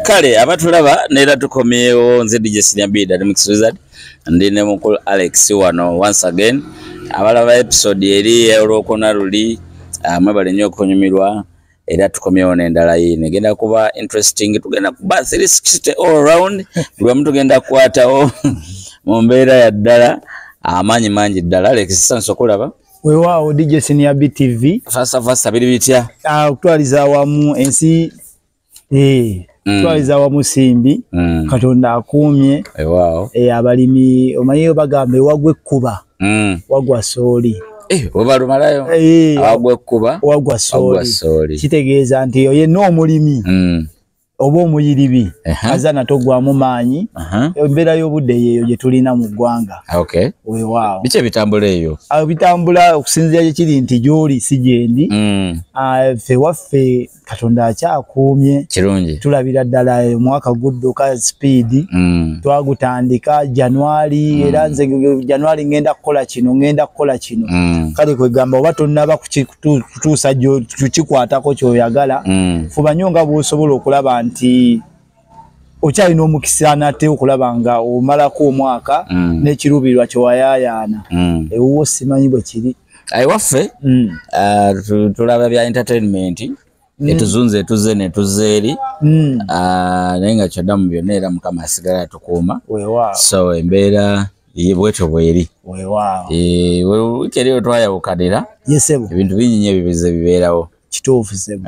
Kale abatulaba neera tukomyewo nze DJ Senior B Dad Mix Wizard ndine mukulu Alex wano once again abalaba episode eri olwokuna luli mwebale nnyo okunyumirwa era tukomyewo n'endala yine genda kuba interesting tugenda kuba 360 all around buli muntu genda kukwatawo mu mbeera ya ddala amaanyi mangi ddala Alex sanso kulaba weewaawo DJ Senior B TV fasa biri bitya okutwaliza awamu ensi twaliza awamu simbi Katonda akuumye weewaawo abalimi omanyi bagamba wagwe kuba wagwa sooli obalumalayo awagwe kuba wagwa sooli kitegeeza nti oye n'omulimi oba omuyiribi azana togwamu maanyi embeera y'obudde yeeyo gye tulina mu ggwanga weewaawo biki ebitambula eyo bitambula okusinziira gye kiri nti gy'oli si gyendi ffe waffe Katonda akyakuumye kirungi tulabira ddala omwaka gudduka speed twagutandika January era nze January ngenda kukola kino kale kwegamba oba tonnaba kutuusa kikwatako kyoyagala fuba nnyo nga bw'osobola okulaba nti okyalina omukisa nate okulaba nga omalako omwaka n'ekirubirwa kyewayaayaana ewuwo simanyi bwe kiri waffe tulaba bya entertainment etuzunze etuze netuzeeri naye nga kyaddamu byonna era Mukama asigala atukuuma so embeera bwetyo bweri wiiki eriyo twayawukanira ebintu bingi ebibize bibeerawo kituufu sebo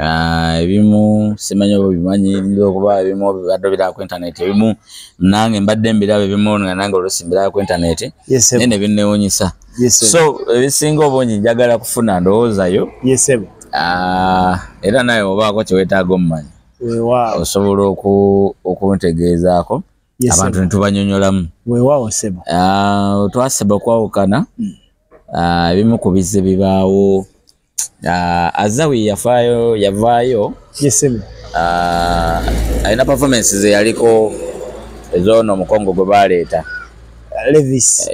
ebimu simanyi oba bimanyi okuba ebimu bibadde biraba ku internet ebimu nange mbadde mbiraba ebimu nga nange oluusi mbiraba ku internet naye ne binnewuunyisa so ebisinga obungi njagala kufuna ndowoozayo era naye obaako kyeweetaaga omumanyi osobola okuntegeezaako abantu ne tubanyonyolamu twasaba okwawukana ebimu ku bizze bibaawo Azawi yavaayo alina performances yaliko ezoono omukongo gwe baleeta Levis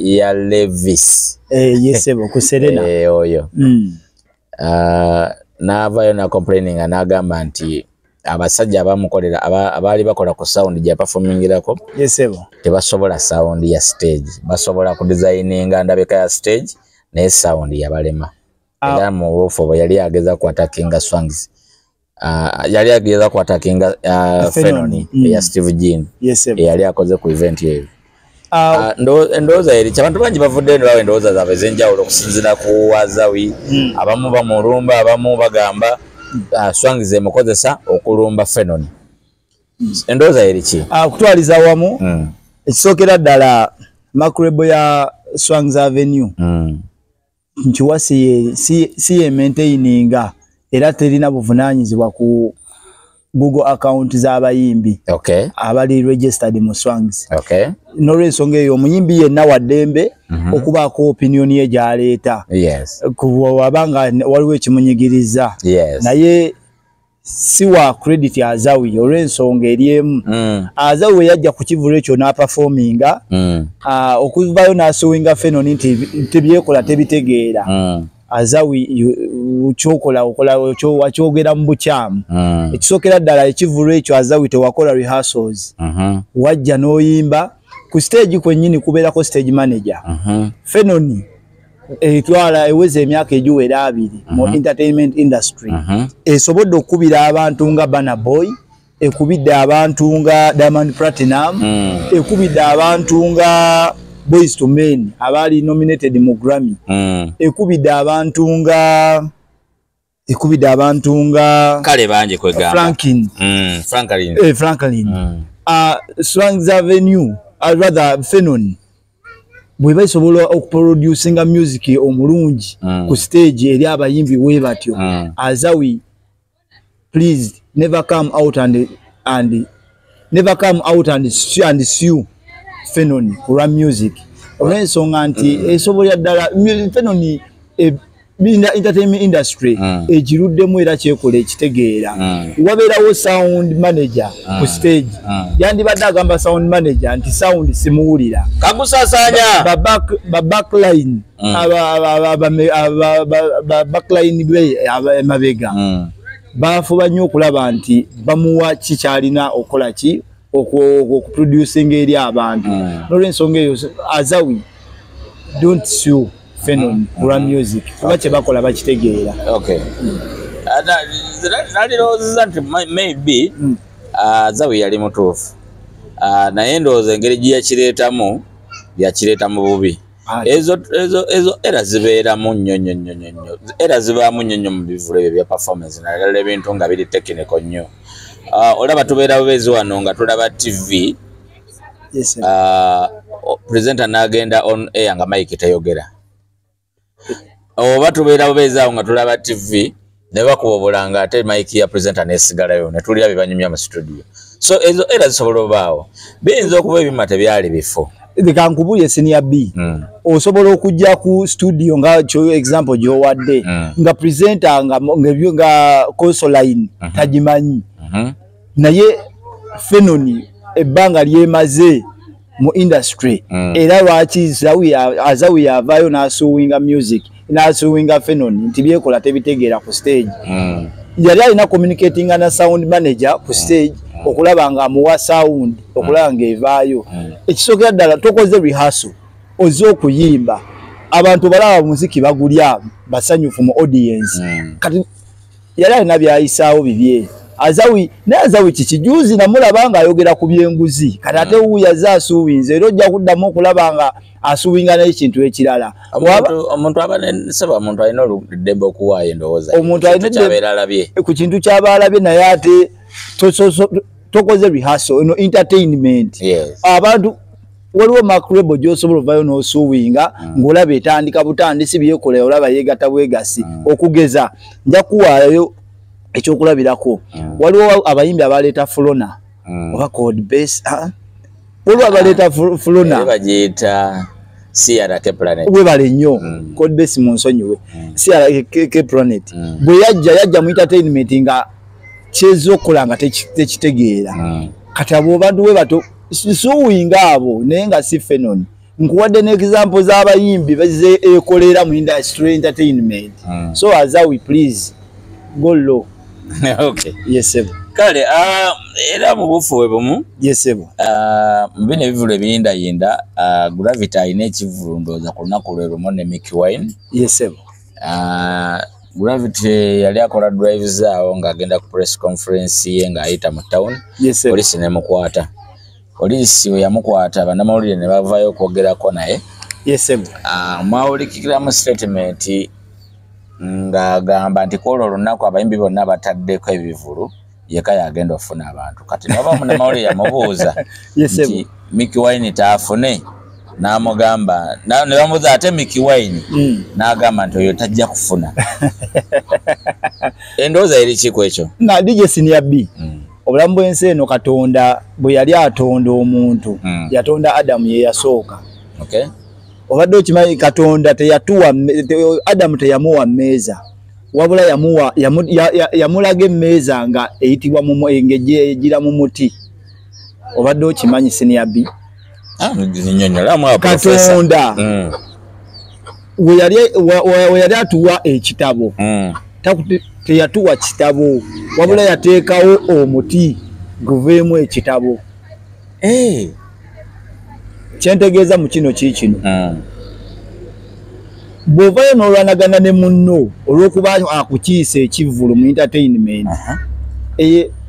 ya Levis yesebo ku Serena oyo n'avaayo na complaining n'agamba nti abasajja abamukolera abaali bakola ku sound gye performingirako tebasobola sound ya stage basobola ku designinga ndabika ya stage naye sound yabalema era mu bufu bwe yali ageza ku attackinga songs yali ageza ku attackinga Phenoni ya Steve Jean yali akoze ku event yeyo ndowooza eri abantu bangi bavudde ne bawa endowooza zaabwe ez'enjawulo okusinziira ku Azawi abamu bamulumba abamu bagamba songs emukozesa okulumba Phenoni endowooza eri ki okutwaliza awamu ekisookera ddala makurebo ya Swangz Avenue nkiwa si ye maintaininga era terina buvunaanyizibwa ku Google account z'abayimbi abali registered mu Swangz n'olwensonga eyo omuyimbi yenna waddembe okubaako opinion ye gy'aleeta wabanga waliwo ekimunyigiriza naye si wa credit Azawi olw'ensonga eri emu Azawi we yajja ku kivulo ekyo n'aperforminga okuvayo n'asuwinga Phenoni nti tebyekola tebitegeera Azawi kyokola wakyogera mu bukyamu ekisookera ddala ekivulo ekyo Azawi tewakola rehearsals wajja n'oyimba ku stage kwennyini kubeerako stage manager Phenoni etwala eweze emyaka egiwera 2 mu entertainment industry esobodde okubira abantu nga Burna Boy ekubidde abantu nga Diamond Platinum ekubidde abantu nga Boyz II Men abali nominated mu Grammy ekubidde abantu nga kale bangi kwegamba Franklin Swangz Avenue rather Phenoni bwe basobola okuproducinga music omulungi ku stage eri abayimbi we batyo Azawi please never come out and sue Phenoni for music olw'ensonga nti esobola ddala Phenoni entertainment industry egiruddemu era kyekola ekitegeera wabeerawo sound manager ku stage yandibadde agamba sound manager nti sound simuwulira kagusasanya backline backline emabega bafuba nnyo okulaba nti bamuwa kikyalina okola ki okuproducing eri abantu n'olwensonga eyo Azawi don't sue Phenon kulwa music kuba kye bakola bakitegeera. Okay. Nalirowooza nti maybe Azawi yali mutuufu naye ndowooza engeri gye yakireeta mu bubi. Ezo era zibeeramu nnyo era zibaamu nnyo mu bivulo ebyo bya performance naddala ebintu nga biri technical nnyo. Olaba tubeera bubeezi wano nga tulaba TV presenter n'agenda on air nga mike teyogera, oba tubeera bubeezi awo nga tulaba TV ne bakubobulanga ate mike ya presenter nesigalayo ne tulira bibanyumya mu studio. So ezo era zisobola obaawo biyinza okuba ebima tebyali bifo. Kankubulye senior B osobola okujja ku studio nga example gyowadde nga presenter nga console line tagimanyi naye Phenon ebbanga lyemaze mu industry era lwaki Azawi yavaayo n'asuwinga music n'asuwinga Phenon nti byekola tebitegeera ku stage. Yali alina communicating na sound manager ku stage okulaba nga amuwa sound okulaba nga evaayo. Ekisookera ddala tokoze rehearsal oze okuyimba abantu balaba muziki bagulya basanyufu mu audience kati yali alina byayisaawo bibye. Azawi kikijuzi namulaba nga ayogera ku byenguzi kati ate yaza asuubinze era ojja kuddamu okulaba nga asuubinga n'ekintu ekirala. Omuntu alina oluddembe okuwaayo endowooza ku kintu ky'aba alabye naye ate tokoze rehearsal eno entertainment. Abantu waliwo makrebo gy'osobola ovaayo n'osuubinga ng'olaba etandika butandisi byekola olaba yeegatta bwegasi okugeza nja kuwaayo ekyokulabirako. Waliwo abayimbi abaleeta Flona oba code base waliwo abaleeta Flona bagiyita Sierra K Planet webale nnyo code base mu nsonyiwe Sierra K Planet bwe yajja mu entertainment nga kyezokola nga tekitegeera kati abo bantu we bato suwinga abo naye nga si Phenon. Nkuwadde n'example z'abayimbi baze ekolera mu industry entertainment. So Azawi please go low. Okay. Yes sir. Kale era mu bufuwe bumu. Yes sir. Mbine bivulo ebiyindayinda Gravity ayina ekivulu ndowooza ku lunaku lwe lumu ne Mickey Wine. Yes sir. Gravity yali akola drives awo ng'agenda ku press conference ye ng'ayita mu town. Yes sir. Polisi nemukwata. Polisi we yamukwata bannamawulire ne bavaayo okwogerako naye. Yes sir. Mwawulikiramu statement ng'agamba nti kwolwo olunaku abayimbi bonna bataddeko ebivulu yeka yagenda ofuna abantu. Kati noba munnamawulire yamubuuza nti Mickey Wine taafune n'amugamba ne bamubuuza ate Mickey Wine n'agamba nti oyo tajja kufuna. Endowooza eri kiku ekyo? Na DJ Senior B obulamu bw'ensi eno Katonda bwe yali atonda omuntu yatonda Adamu ye yasooka. Okay. Obadde okimanyi Katonda teyatuwa Adamu teyamuwa mmeeza wabula yamulaga emmeeza nga eyitibwa mu egira mu muti. Obadde okimanyi Senior B? Katonda we yali atuwa ekitabo teyatuwa kitabo wabula yateekawo omuti guveemu ekitabo. Kyentegeeza mu kino kiikino bw'ovaayo n'olwanagana ne munno olw'okuba akukiisa ekivvulu mu entertainment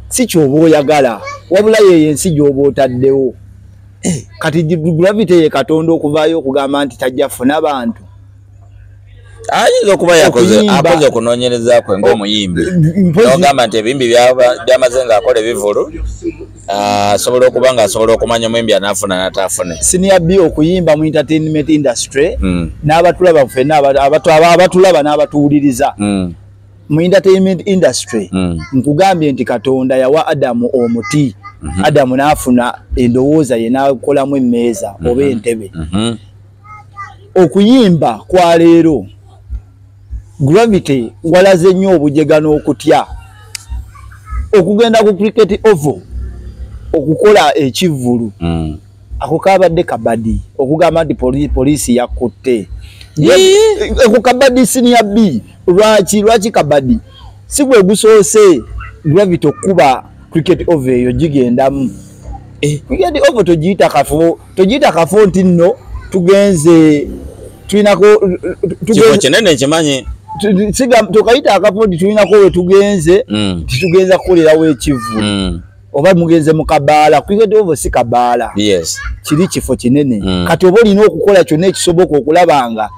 si ky'oba oyagala wabula yeyo ensi gy'oba otaddewo. Kati Gravity ye Katonda okuvaayo okugamba nti tajja funa bantu. Ayinza okuba akoze okunoonyereza kwe ng'omuyimbi n'ogamba nti ebimbi byamaze ng'akola ebivulu asobola okuba ng'asobola okumanya omuyimbi anaafuna n'ataafune. Senior B okuyimba mu entertainment industry n'abatulaba ffenna abatulaba n'abatuwuliriza mu entertainment industry nkugambye nti Katonda yawa Adamu omuti Adamu n'afuna endowooza ye n'akolamu emmeeza oba entebe. Okuyimba kwa leero Gravity walaze nnyo obujega n'okutya okugenda ku cricket oval okukola ekivvulu ako kabadde kabadi okugamba nti poliisi yakutte ako kabadi Senior B lwaki kabadi sigwe gusoose Gravity okuba cricket over eyo gigendamu. Cricket over togiyita kafo nti nno tugenze tulinako kifo kinene ekimanyi tukayita akafo nti tulinako we tugenze titugenza kukolerawo ekivulu oba mugenze mu kabaala. Cricket over si kabaala, kiri kifo kinene. Kati oba olina okukola kyonna ekisoboka okulabanga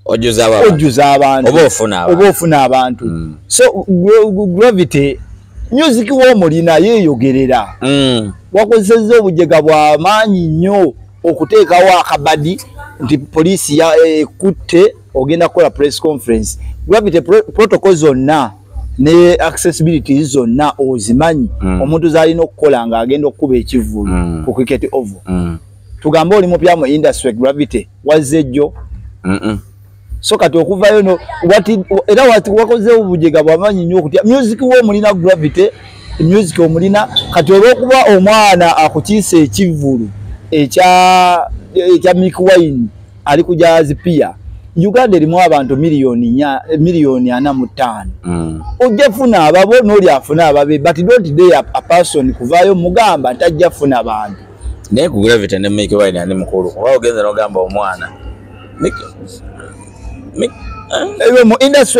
ojuza abantu oba ofuna abantu. So Gravity music w'omulina yeeyogerera. Wakozesezza obujega bw'amaanyi nnyo okuteekawo akabadi nti poliisi ekutte ogenda kukola press conference. Gravity protocol zonna ne accessibility zonna ozimanyi. Omuntu zalina okukola nga agenda okukuba ekivulu ku cricket over. Tugambe oli mupya mu industry Gravity wazze jjo. So kati okuvayo no era wakoze obujega bw'amaanyi nnyo okutya music w'omulina Gravity music omulina kati olw'okuba omwana akukiisa ekivulu ekya Mick Wine ali ku Jazz Pier. Uganda erimu abantu miliyoni 45. Ojja funa ababo n'oli afuna ababe, but don't dare a person kuvayo mugamba tajja funa bantu. Naye ku Gravity ne Mick Wine ani mukulu oba ogenza n'ogamba omwana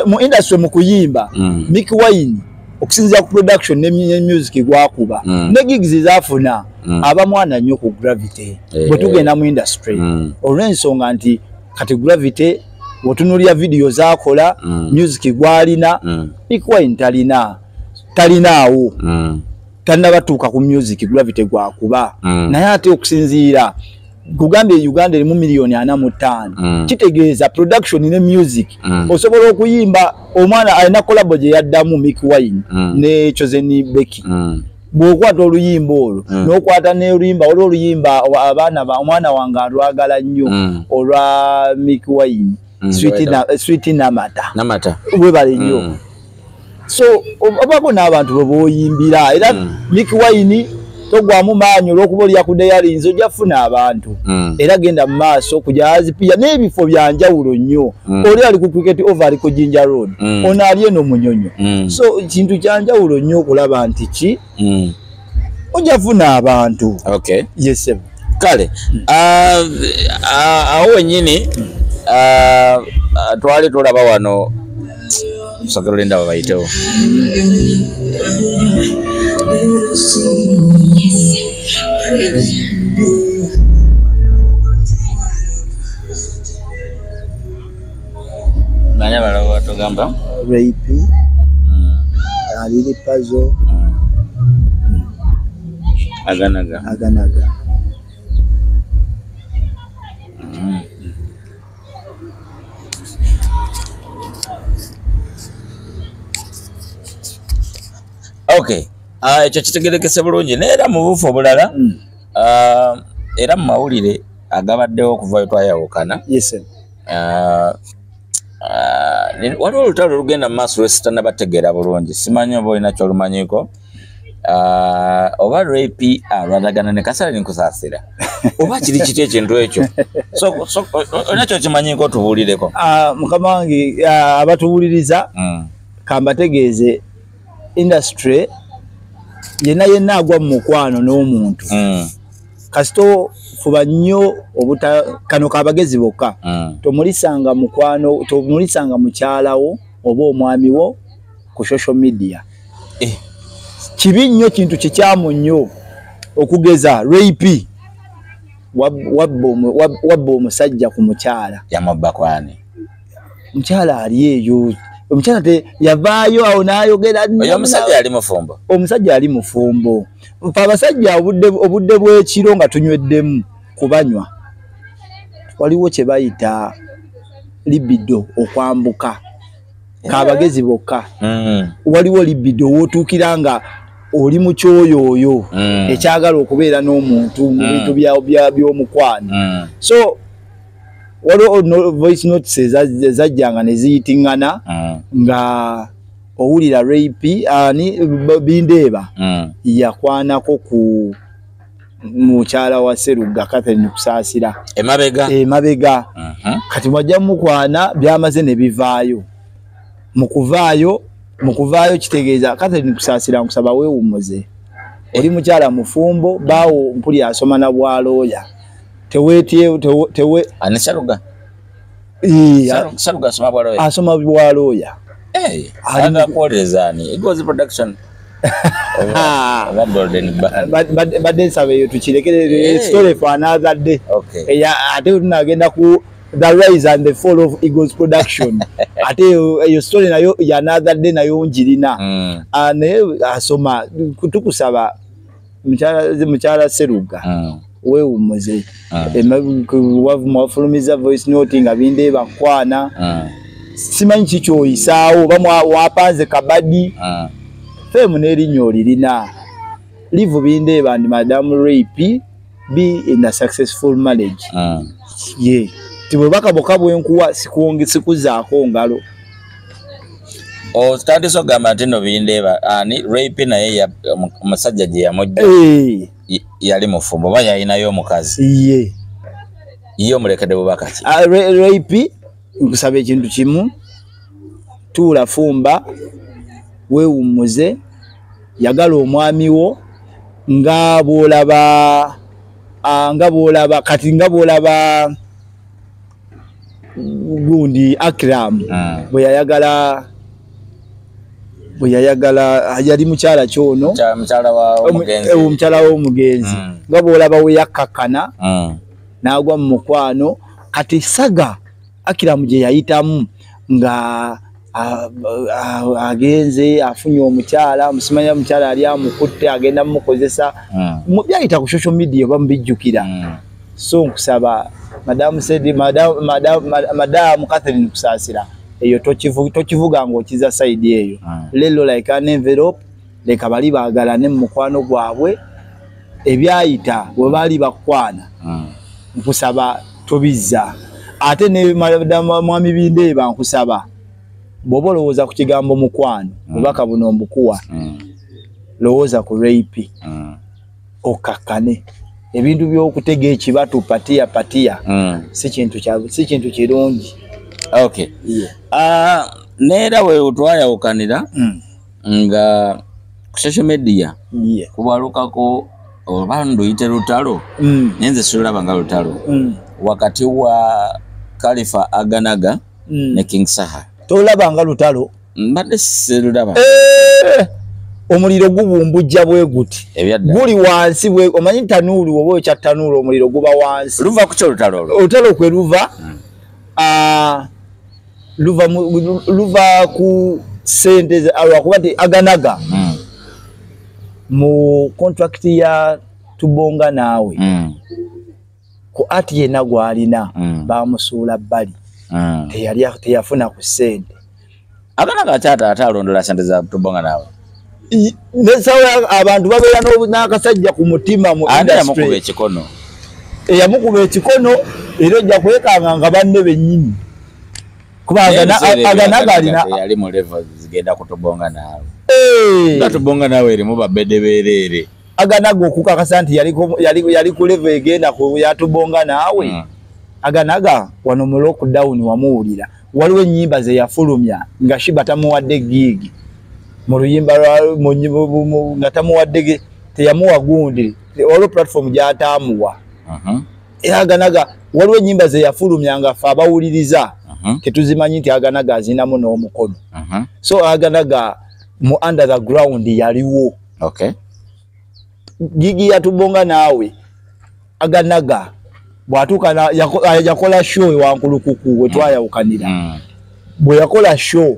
mu industry mu kuyimba Mick Wine okusinzira ku production ne music gwakuba ne gigs zafuna abamwana nnyo ku Gravity bwe tugenda mu industry olw'ensonga nti kati Gravity wotunuulya video zakola music gwalina Mick Wine talinaawo talina batuuka ku music Gravity gwakuba naye ate okusinziira kugambye Uganda erimu miliyoni 45 kitegeeza production ne music osobola okuyimba omwana alina collabo gye yaddamu Mick Wine ne Chozeni Becky bw'okwata oluyimba olwo n'okwata n'oluyimba oluyimba omwana wange alwagala nnyo olwa Mick Wine Sweet Namata webale nnyo. So obako n'abantu bwe booyimbira era Mick Wine togwamu maanyi olw'okuba oli yakudde yalinze ojja funa abantu era genda mu maaso ku Jazz Pier n'ebifo bya njawulo nnyo. Oli ali ku Cricket over ali ku Jinja Road ono ali eno Munyonyo. So kintu kya njawulo nnyo okulaba nti ki ojja funa abantu. Yes sir. Kale awo wennyini twali tulaba wano tusagala olinda babayitewo. Nanya bala batugamba Rape alili Puzzle aganaga Okay. Ekyo kitegerekese bulungi neera mu bufu obulala era mu mawulire agabaddewo okuva twayawukana. Waliwo olutalo olugenda mu maaso lwesitana bategeera bulungi simanyi oba olina kyolumanyiko oba Rape alwadagana ne kasala ninkusaasira oba kiri kiti ekintu ekyo olina kyokimanyiko tubuulireko. Mukama wange abatuwuliriza kambategeeze industry yenna agwa mu mukwano n'omuntu kasito fuba nnyo kano kabagezi bokka tomulisanga mukwano tomulisanga mukyalawo oba omwami wo ku social media kibi nnyo kintu kikyamu nnyo okugeza Rape wabba omusajja ku mukyala yamabbakwani mukyala ali eyo omukyala te yavaayo awo n'ayogera omusajja ali mufumbo abasajja obudde bw'ekiro nga tunyweddemu kubanywa waliwo kye bayita libido okwambuka kabagezi bokka waliwo libido wootuukira nga oli mu kyoyooyo ekyagala okubeera n'omuntu mu bintu by'omukwano so waliwo voice notes ezajjanga ne ziyitingana nga owulira Rape ani Bindeeba yakwanako ku mukyala wa Sserugga Catherine Kusaasira emabega kati mwajja mukwana byamaze ne bivaayo mukuvaayo kitegeeza Catherine Kusaasira nkusaba weewumuze oli mukyala mufumbo baawo mpuli asoma na bwalooya tewe anisharuga Sharuga asoma bwalooya ana kuolezani it was production badde nsabe yo tukireke story for another day ate tunagenda ku the rise and the fall of Eagles production ate yo story nayo ya another day nayo njirina ane asoma kutukusaba mchala Seruga weewumuze wafulumiza voice note nga binde bakwana simanyi kikyo isaawo bamwa wapanze kabadi femu nerinyo lirina live binde bandi Madam Rape be in a successful marriage tibo bakaboka bwenkuwa sikuzaako ngalo start so gamba tino binde ani Rape naye ya musajja je yamojja yali mufumbo baya inayo mukazi iyo mulekede bubakati Rape nkusabe ekintu kimu tuula fumba weewumuze yagala omwami wo nga bolaba kati nga bolaba gundi Akram bwe yayagala yali mukyala kyono mukyala w'omugenzi nga bolaba we yakkakana n'agwa mu mukwano kati saga Akram gye yayitamu nga agenze afunye omukyala musimanya mukyala ali amukutte agenda mukozesa byayita ku social media bamubijjukira so nkusaba Madam Catherine Kusaasira eyo tokivuga ng'okiza side eyo lelo like an envelope leka bali baagalane mu mukwano gwabwe ebyayita bwe bali bakwana nkusaba tobizza ate ne mwami binde bankusaba bobo lowooza ku kigambo mukwano obaka buno mbukuwa lowooza ku Rape okakane ebintu by'okutega ekibatu patia si kintu kirungi neera we utwaya ukanira nga ku social media kubalukako obandu ite lutalo nenze sulaba nga lutalo wakati wa Khalifa Aganaga ne King Saha tolaba nga lutalo mbadde sirulaba omuliro gubumbujja bwe guti guli wansi bwe omanyi tanuulu oba ekya tanuulu omuliro guba wansi luva ku lutalo olutalo kwe luva luva ku sente alwakuba ti Aganaga mu contract ya tubonga naawe ku ati yena gwalina bamusuula bbali teyafuna ku sente Aganaga kyata alondola sente za tubonga naawe nesawa abantu babeera n'akasajja ku mutima mu industry yamukuba ekikono era ojja kwekanga nga banne bennyini kuba Aganaga alina yali mu level zigenda kutubonga naawe tubonga naawe erimu babbedebeerere Aganaga okukakasa nti yali ku level egenda ku yatubonga naawe Aganaga wano mu lockdown wamuwulira waliwo ennyimba ze yafulumya nga Shiba tamuwadde gig mu luyimba nga tamuwadde teyamuwa gundi waliwo platform gy'ataamuwa Aganaga waliwo ennyimba ze yafulumya nga ffe abawuliriza tetuzimanyi nti Aganaga azinamu n'omukono so Aganaga mu under the ground yaliwo gigi yatubonga naawe Aganaga bwatuuka yakola show wankulukuku we twayawukanira bwe yakola show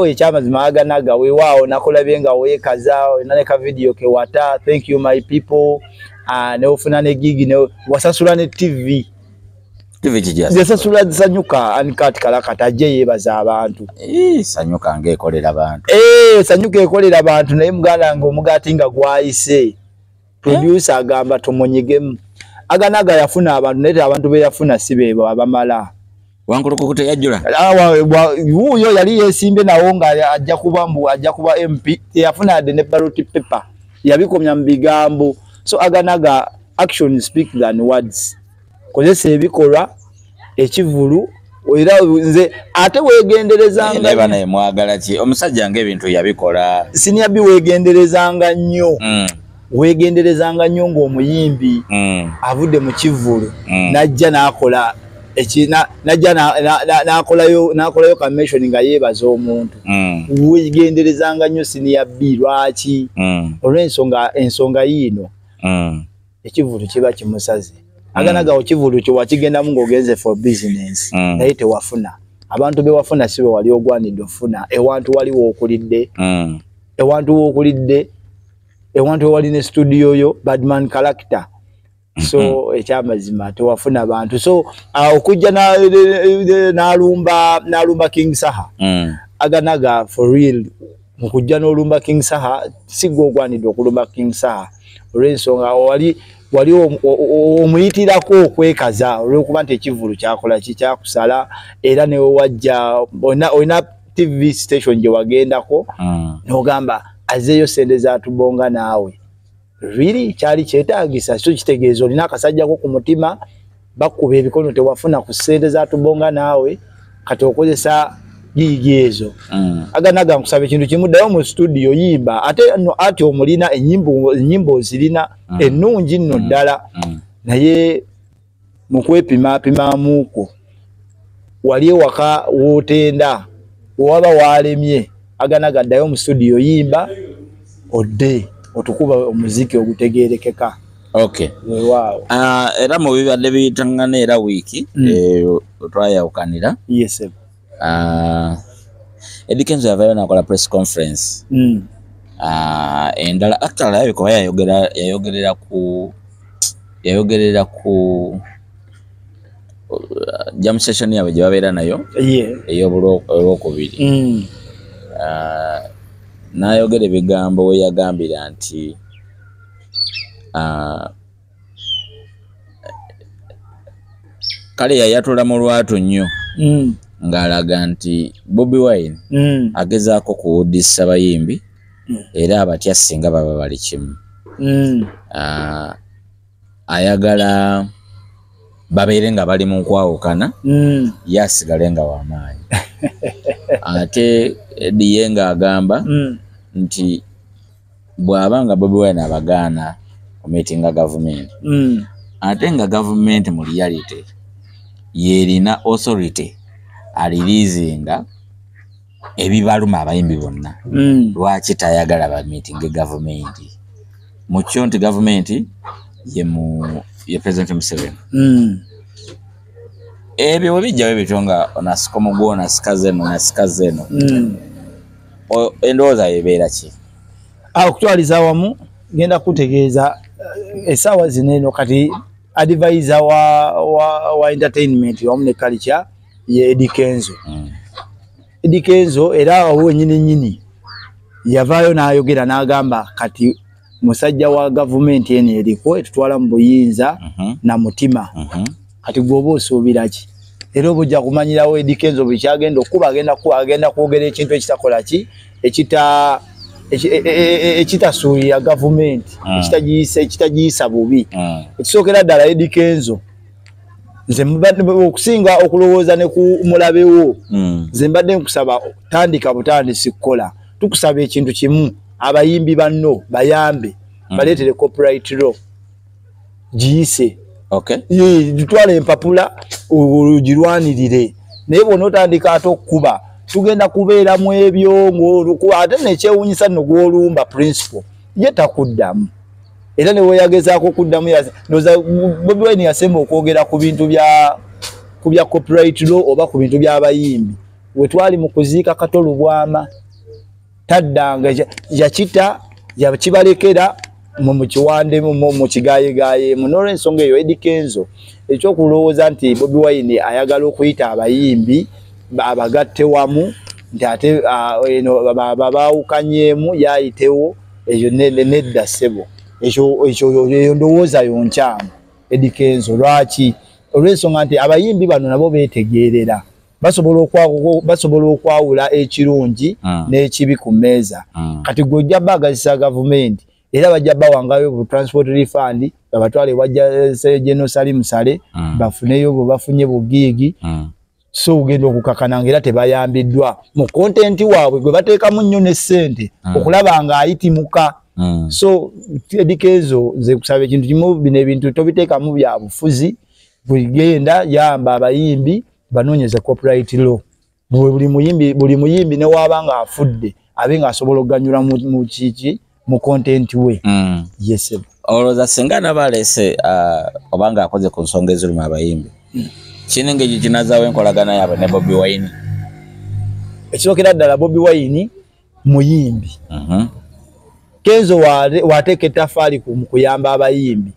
ekyamazima Aganaga weewaawo nakolabye nga weekaza naleka video ke wata thank you my people neofuna ne gigi wasasula ne TV yasasula Sanyuka Uncut Kalakata ajje yeebaza abantu Sanyuka ng'ekolera abantu Sanyuka ekolera abantu naye muganda ng'omugaati nga gwayise producer agamba tomonyegemu Aganaga yafuna abantu naye abantu be yafuna si beebo abamala wankulukuku teyajjula wuuyo yali yeesimbe nawo nga ajja kuba MP teyafuna adde ne ballot paper yabikomya mu bigambo so Aganaga action speak than words kozesa ebikolwa ekivulu era nze ate wegenderezanga neba naye mwagala ki omusajja ng'ebintu yabikola senior bi wegenderezanga nnyo wegenderezanga nnyo ng'omuyimbi avudde mu kivulu najja n'akola najja n'akolayo commission nga yeebaza omuntu wegenderezanga nnyo senior bi lwaki olw'ensonga yiino ekivulu kiba kimusaze aganagawo kivulu kyo wakigendamu ng'ogenze for business naye tewafuna abantu be wafuna si be wali ogwanidde ofuna ewantu waliwo okulidde ewantu wali ne studio yo badman character so ekyamazima tewafuna abantu so okujja n'alumba King Saha aganaga for real mukujja n'olumba King Saha sigwa ogwanidde okulumba King Saha olw'ensonga wali omuyitirako okwekaza olw'okuba nti ekivulu kyakola kikyakusala era newe wajja olina TV station gye wagendako n'ogamba azeeyo sente zatubonga naawe really kyali kyetaagisa so kitegeeza olina akasajjako ku mutima bakuba ebikono tewafuna ku sente zatubonga naawe kati okozesa gigi ezo aganaga nkusaba ekintu kimu ddayo mu studio yimba ate omulina ennyimbo zirina ennungi nno ddala naye mu kwepimapimamuuko wali ewaka wootenda waba waalemye aganaga ddayo mu studio yimba odde otukuba omuziki ogutegeerekeka okay wow era mu bibadde biyitangana era wiiki twayawukanira yes Eddie Kenzo yavayo nakola press conference endala actually yabikoba yayogerera ku jam session yawe gye babeera nayo ey'olwokubiri n'ayogera ebigambo we yagambira nti kale yayatula mu lwatu nnyo ng'alaga nti Bobi Wine agezaako kuwuddisa abayimbi era abatya singa baba bali kimu ayagala babeere nga bali mu nkwawukana yasigale nga w'amaanyi ate Eddie ng'agamba nti bw'aba nga Bobi Wine abagaana omeetinga gavumenti ate nga gavumenti mu reality yerina authority alirizinga ebibaluma abayimbi bonna lwaki tayagala ba meeting gavumenti mukyo nti gavumenti ye President Museveni ebyo bijjawo bitonga onasiko mugwo nasikazeno endowooza yebeera ki okutwaliza awamu genda kutegeeza essaawa zino eno kati advisor wa entertainment wamu ne culture ye Eddie Kenzo Eddie Kenzo era awo nyini yavaayo n'ayogera n'agamba kati musajja wa gavumenti eno eriko etutwala mu buyinza na mutima kati gwoba osuubira ki era obujja kumanyirawo Eddie Kenzo buli kyagenda okuba agenda kwogera ekintu ekitakola ki ekitasuulira gavumenti ekitagiyisa bubi ekisookera ddala Eddie Kenzo nze okusinga okulowooza ne ku mulabewo nze mbadde nkusaba tandika butandisi kukola tukusaba ekintu kimu abayimbi banno bayambe baleetere copyright law giyise tutwala empapula ogirwanirire naye bona otandika ate okukuba tugenda kubeera mu ebyo ate nekyewunyisa nno gw'olumba principle ye takuddamu era ne weeyagezaako okuddamu Bobi Wine yasemba okwogera ku bintu bya copyright law oba ku bintu by'abayimbi we twali mu kuziika Katolo Bwama taddanga yakita yakibalekera mu kiwande mu kigayegaye n'olw'ensonga eyo Eddie Kenzo ekyokulowooza nti Bobi Wine ayagala okuyita abayimbi abagatte wamu nti ate babaawukanyeemu yayitewo ekyo nedda ssebo ekyo ndowooza yonkyamu Eddie Kenzo lwaki olw'ensonga nti abayimbi bano nabo beetegeerera basobola okwawula ekirungi n'ekibi ku mmeeza kati gwe ojja baagazisa gavumenti era bajja bawangayo bu transport refund babatwale wajja General Salim Sale bafuneyo bwe bafunye bugiigi so ugenda okukakana ngera tebayambiddwa mu content waabwe gwe bateekamu nnyo ne ssente okulaba nga ayitimuka. So Edikenzo nze kusaba ekintu kimu bino ebintu tobiteekamu bya bufuzi bugenda yamba abayimbi banoonyeze copyright law. Buli muyimbi ne wabanga afudde abe nga asobola okuganyula mu kiki mu content we. Yes. Olowooza singa nabalese obanga akoze ku nsonga ezirimu abayimbi kino engeri kinazaawo enkolagana yaabwe ne Bobi Wine. Ekisookera ddala Bobi Wine muyimbi. Kenzo wateeka ettafaali mu kuyamba abayimbi.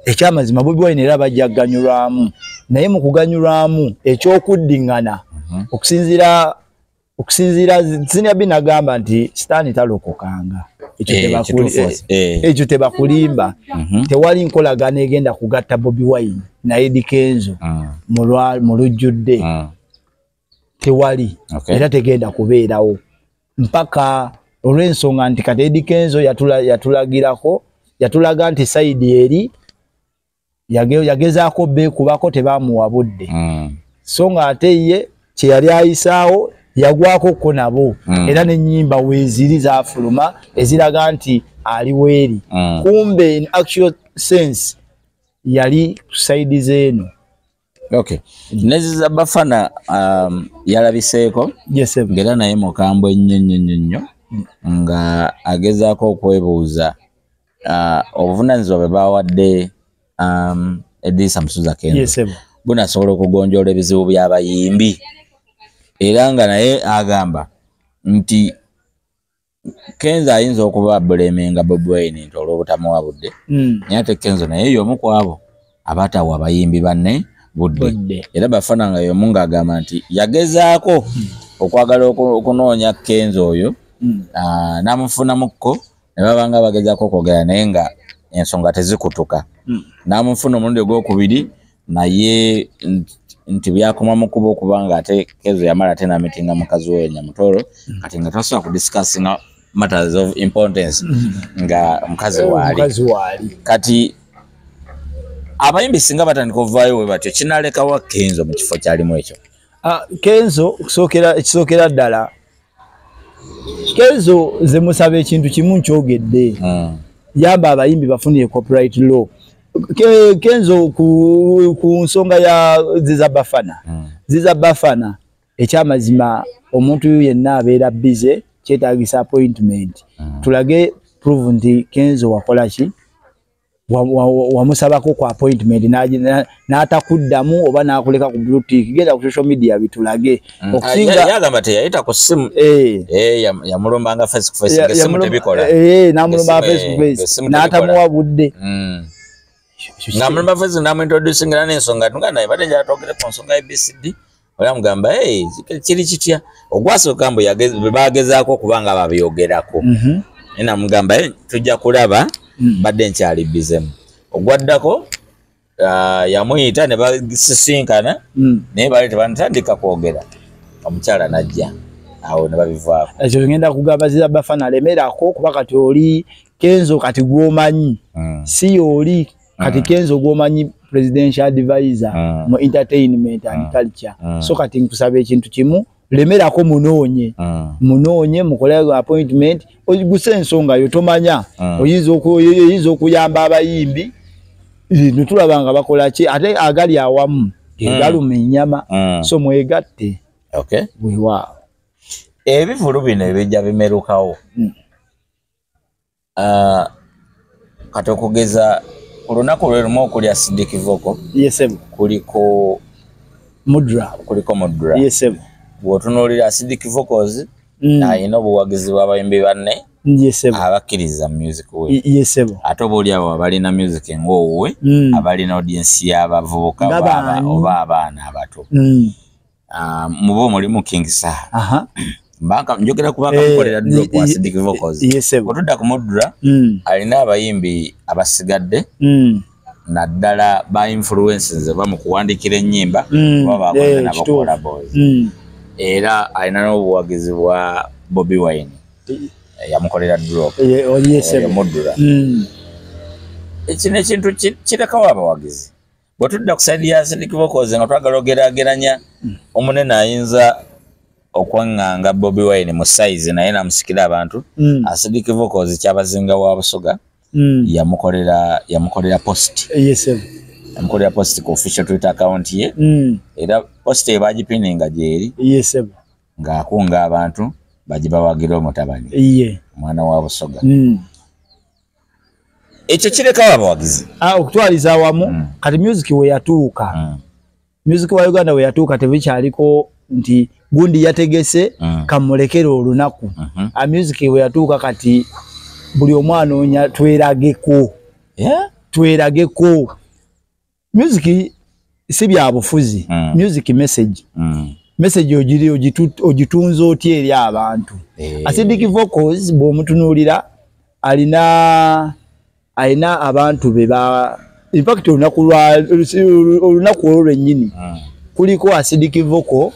Ekyamazima Bobi Wine era bajja kuganyulwamu naye mu kuganyulwamu ekyokuddingana okusinziira Senior B nagamba nti sitaani talokokanga. Ekyo tebakulimba. Tewali nkolagana egenda kugatta Bobi Wine na Edikenzo mu lujjudde. Tewali era tegenda kubeerawo mpaka olw'ensonga nti kati Edikenzo yatulagirako yatulaga nti saidi eri yagezaako beekubako tebamuwa budde. So nga ate ye kye yali ayisaawo yagwako ko nabo era n'ennyimba weeziri zaafuluma eziraga nti ali weeri. Kumbe in actual sense yali saidi zeeno. Okay. Neziza Bafana yalabiseeko. Yes, ngera naye mukambwe nnyo nga agezaako okwebuuza obuvunaanyizibwa bwe baawadde Edisa Musuza Kenzo. Yes, bunasobola okugonjoola ebizibu by'abayimbi era nga naye agamba nti Kenzo ayinza okuba bulemenga Bobi Wine nti olw'obutamuwa budde naye ate Kenzo naye y'omu ku abo abatawa abayimbi banne budde. Era Bafana nga y'omu ng'agamba nti yagezaako okwagala okunoonya Kenzo oyo n'amufunamukko ne babanga bagezaako okwogera naye nga ensonga tezikutuka. N'amufuna omulundi ogwokubiri naye nti byakoma mu kuba okubanga ate Kenzo yamala ate n'amitinga mukazi we Nyamutoro kati nga tasobola kudiscussinga matters of importance nga mukazi waali. Kati abayimbi singa batandika ovaayo we batyo kinalekawo Kenzo mu kifo kyalimu ekyo. Kenzo ekisookera ddala Kenzo ze musaba ekintu kimu nkyogedde yamba abayimbi bafunire copyright law. Kenzo ku nsonga ya Ziza Bafana ekyamazima omuntu yenna abeera busy kyetaagisa appointment. Tulage prove nti Kenzo wakola ki wamusabako ku appointment n'atakuddamu oba n'akuleka ku bluetick genda ku social media bitulage. Okusinga yagamba teyayita ku simu yamulombanga face to face ng'essimu tebikola n'amulomba face to face n'atamuwa budde. Ngamulomba face n'amuintroducingira n'ensonga nga naye bade njatogere ku nsonga ABCD oyamugamba kiri kitya ogwasooka mbu bagezaako okubanga babyogerako namugamba tujja kulaba badde nkyali bizemu. Ogwaddako yamuyita ne basisinkana naye bali tebanatandika kwogera omukyala najja awo ne babivaako. Ekyo ngenda kugamba Ziza Bafana alemerako kuba kati oli Kenzo kati gwomanyi si oli kati Kenzo gwomanyi presidential advisor mu entertainment and culture. So kati nkusaba ekintu kimu lemerako munoonye mukole appointment oguse ensonga yo tomanya oyinza okuyamba abayimbi netulabanga bakola ki ate agali awamu galuma ennyama so mwegatte. Okay. Weewaawo ebivulu bino ebijja bimerukawo kati okugeza ku lunaku lwe lumu okulya Sidiki Voko kuliko Mudra. Yes, bw'otunuulira Sidiki Vocals ayina obuwagizi bw'abayimbi banne abakkiriza music we. Ate oba oli abo abalina music ng'owuwe abalina audience y'abavubuka oba abaana abato. Mubo mulimu King Saha. Njogera kubanga mukolera ddala kwa Sidiki Vocals. Otudda ku Mudra alina abayimbi abasigadde naddala ba influences ba mu kuwandikira ennyimba oba bakola n'abakola boys. Era alina n'obuwagizi bwa Bobi Wine yamukolera drop Mudra. Ekino ekintu kirekawo abawagizi bwetudda ku side ya Acidic Vocals nga twagala ogerageranya omunene ayinza okwanganga Bobi Wine mu size naye namusikira abantu Acidic Vocals kyabazinga wa Busoga yamukolera post yamukolera post ku official Twitter account ye era post ebagipininga gyeri nga akunga abantu bagibawagira omutabani mwana wa Busoga ekyo kireka abawagizi okutwaliza awamu kati music we yatuuka music wa Uganda we yatuuka tebikyaliko nti gundi yategese kamulekera olunaku a music we yatuuka kati buli omwana onya twerageko music si bya bufuzi music message ogitunza otya eri abantu Acidic Vocals bw'omutunuulira alina abantu beba in fact olunaku olwennyini kuliko Acidic Vocal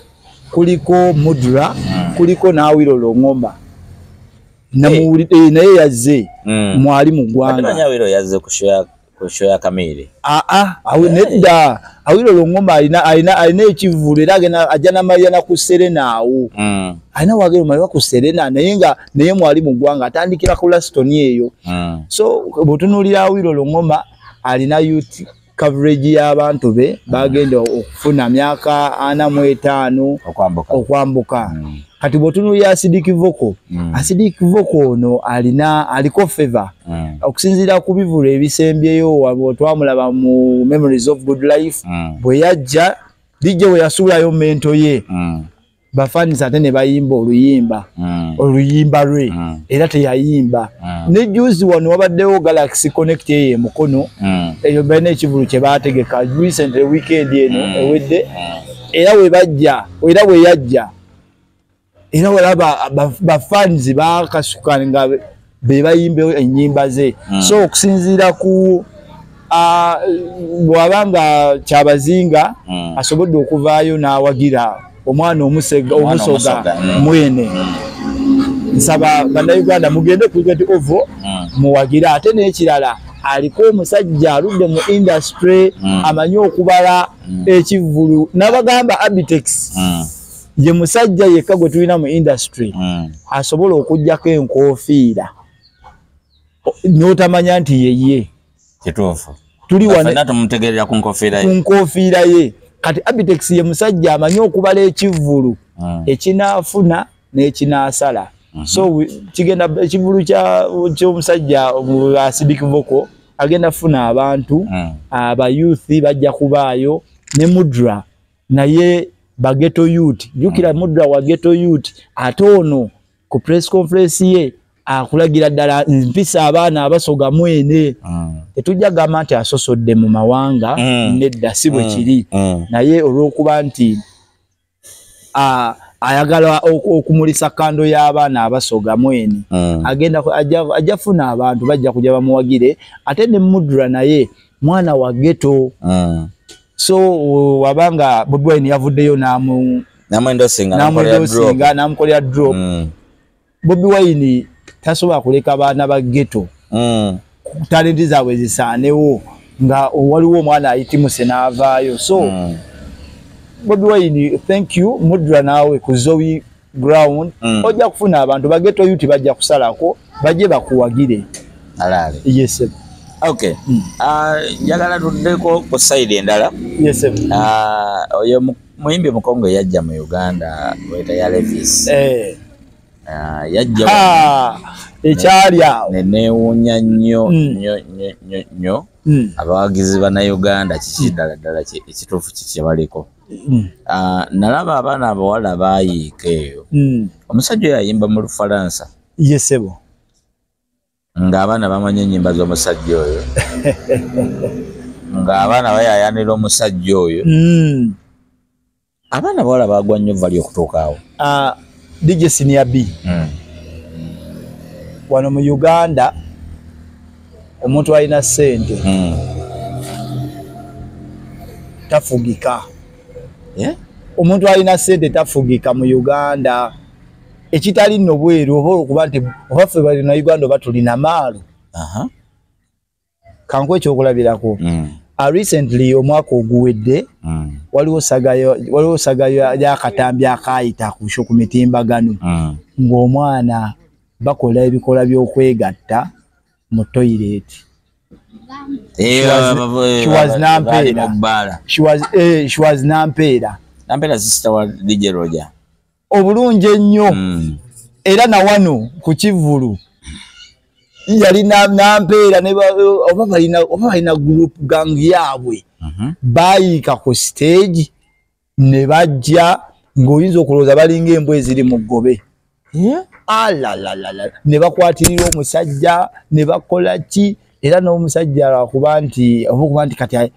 kuliko Mudra kuliko Nawiro Longomba naye yazze mwali mu ggwanga Nawiro yazze ku show ya Kamere nedda Awiro Longomba alina ekivulu era ajja namalira ku Serena awo alina wagero maliwa ku Serena naye mwali mu ggwanga atandikira ku Laston eyo so butunuulira Awiro Longomba alina youth coverage y'abantu be bagenda okufuna myaka 45 okwambuka kati butunuulira Acidic Vocal Acidic Vocal no aliko favor okusinzira ku bivulu ebisembyeyo twamulaba mu Memories of Good Life bwe yajja DJ we yasulayo mento ye bafani ate ne bayimba oluyimba lwe era teyayimba ne juzi wano wabaddewo Galaxy Connect ye mukono eyo bene ekivulu kye baategeka recently weekend eno ewedde era we yajja era walaba bafans bakasuka nga be bayimbe ennyimba ze so okusinziira ku bwabanga kyabazinga asobodde okuvaayo n'awagira omwana omusoga mwene nsaba bannayuganda mugende ku Get Ovo muwagira ate n'ekirala aliko omusajja aludde mu industry amanyi okubala ekivulu n'abagamba Abitex ye musajja yekka gwe tulina mu industry asobola okujjako enkofiira n'otamanya nti yeye kituufu tuli wana tumutegerera ku nkofiira ye kati Abitex ye musajja amanyi okubala ekivulu ekinaafuna n'ekinaasala so kigenda ekivulu ky'omusajja Acidic Vocal agenda funa abantu aba youth bajja kubaayo ne Mudra naye ba ghetto youth jukira Mudra wa ghetto youth atono ku press conference ye akulagira ddala mpisa abaana abasoga mwene etujja gamba nti asosodde mu mawanga nedda si bwe kiri naye olw'okuba nti ayagala okumulisa kando y'abaana abasoga mwene agenda ajja funa abantu bajja kujja bamuwagire ate ne Mudra naye mwana wa ghetto so wabanga Bobi Wine yavuddeyo namukolera drop Bobi Wine tasobola kuleka abaana ba ghetto talenti zaabwe zisaanewo nga waliwo omwana ayitimuse n'avaayo so Bobi Wine thank you Mudra naawe ku Zoe ground ojja kufuna abantu ba ghetto youth bajja kusalako bajje bakuwagire alale yes okay njagala tuddeko ku side endala yes oyo muyimbi mukongo yajja mu Uganda weta ya Levis yajja ekyalya neewuunya nnyo abawagizi bana Uganda kiki ddala ekituufu kiki baliko nalaba abaana abawala baayiika eyo omusajja oyo ayimba mu Lufalansa yesebo ng'abaana bamanyi ennyimba z'omusajja oyo ng'abaana bayayanira omusajja oyo abaana bawala baagwa nnyo vali okutuuka awo DJ Senior B wano mu Uganda omuntu alina ssente tafugika omuntu alina ssente tafugika mu Uganda ekitali nno bweru oba okuba nti obaffe balina Uganda oba tulina maalo kanku ekyokulabirako recently omwaka oguwedde waliwo sagayo y'akatambi akayita ku mitimbagano ng'omwana bakola ebikola by'okwegatta mu toilet. She was Nampeera. Nampeera sister wa DJ Roger. Obulungi ennyo. Era na wano ku Kivulu yali Nampeera ne oba balina group gang yaabwe. Baayika ku stage ne bajja ng'oyinza okulowooza balinga embwa eziri mu ggobe. Ne bakwatirira omusajja ne bakola ki era n'omusajja lwakuba nti kati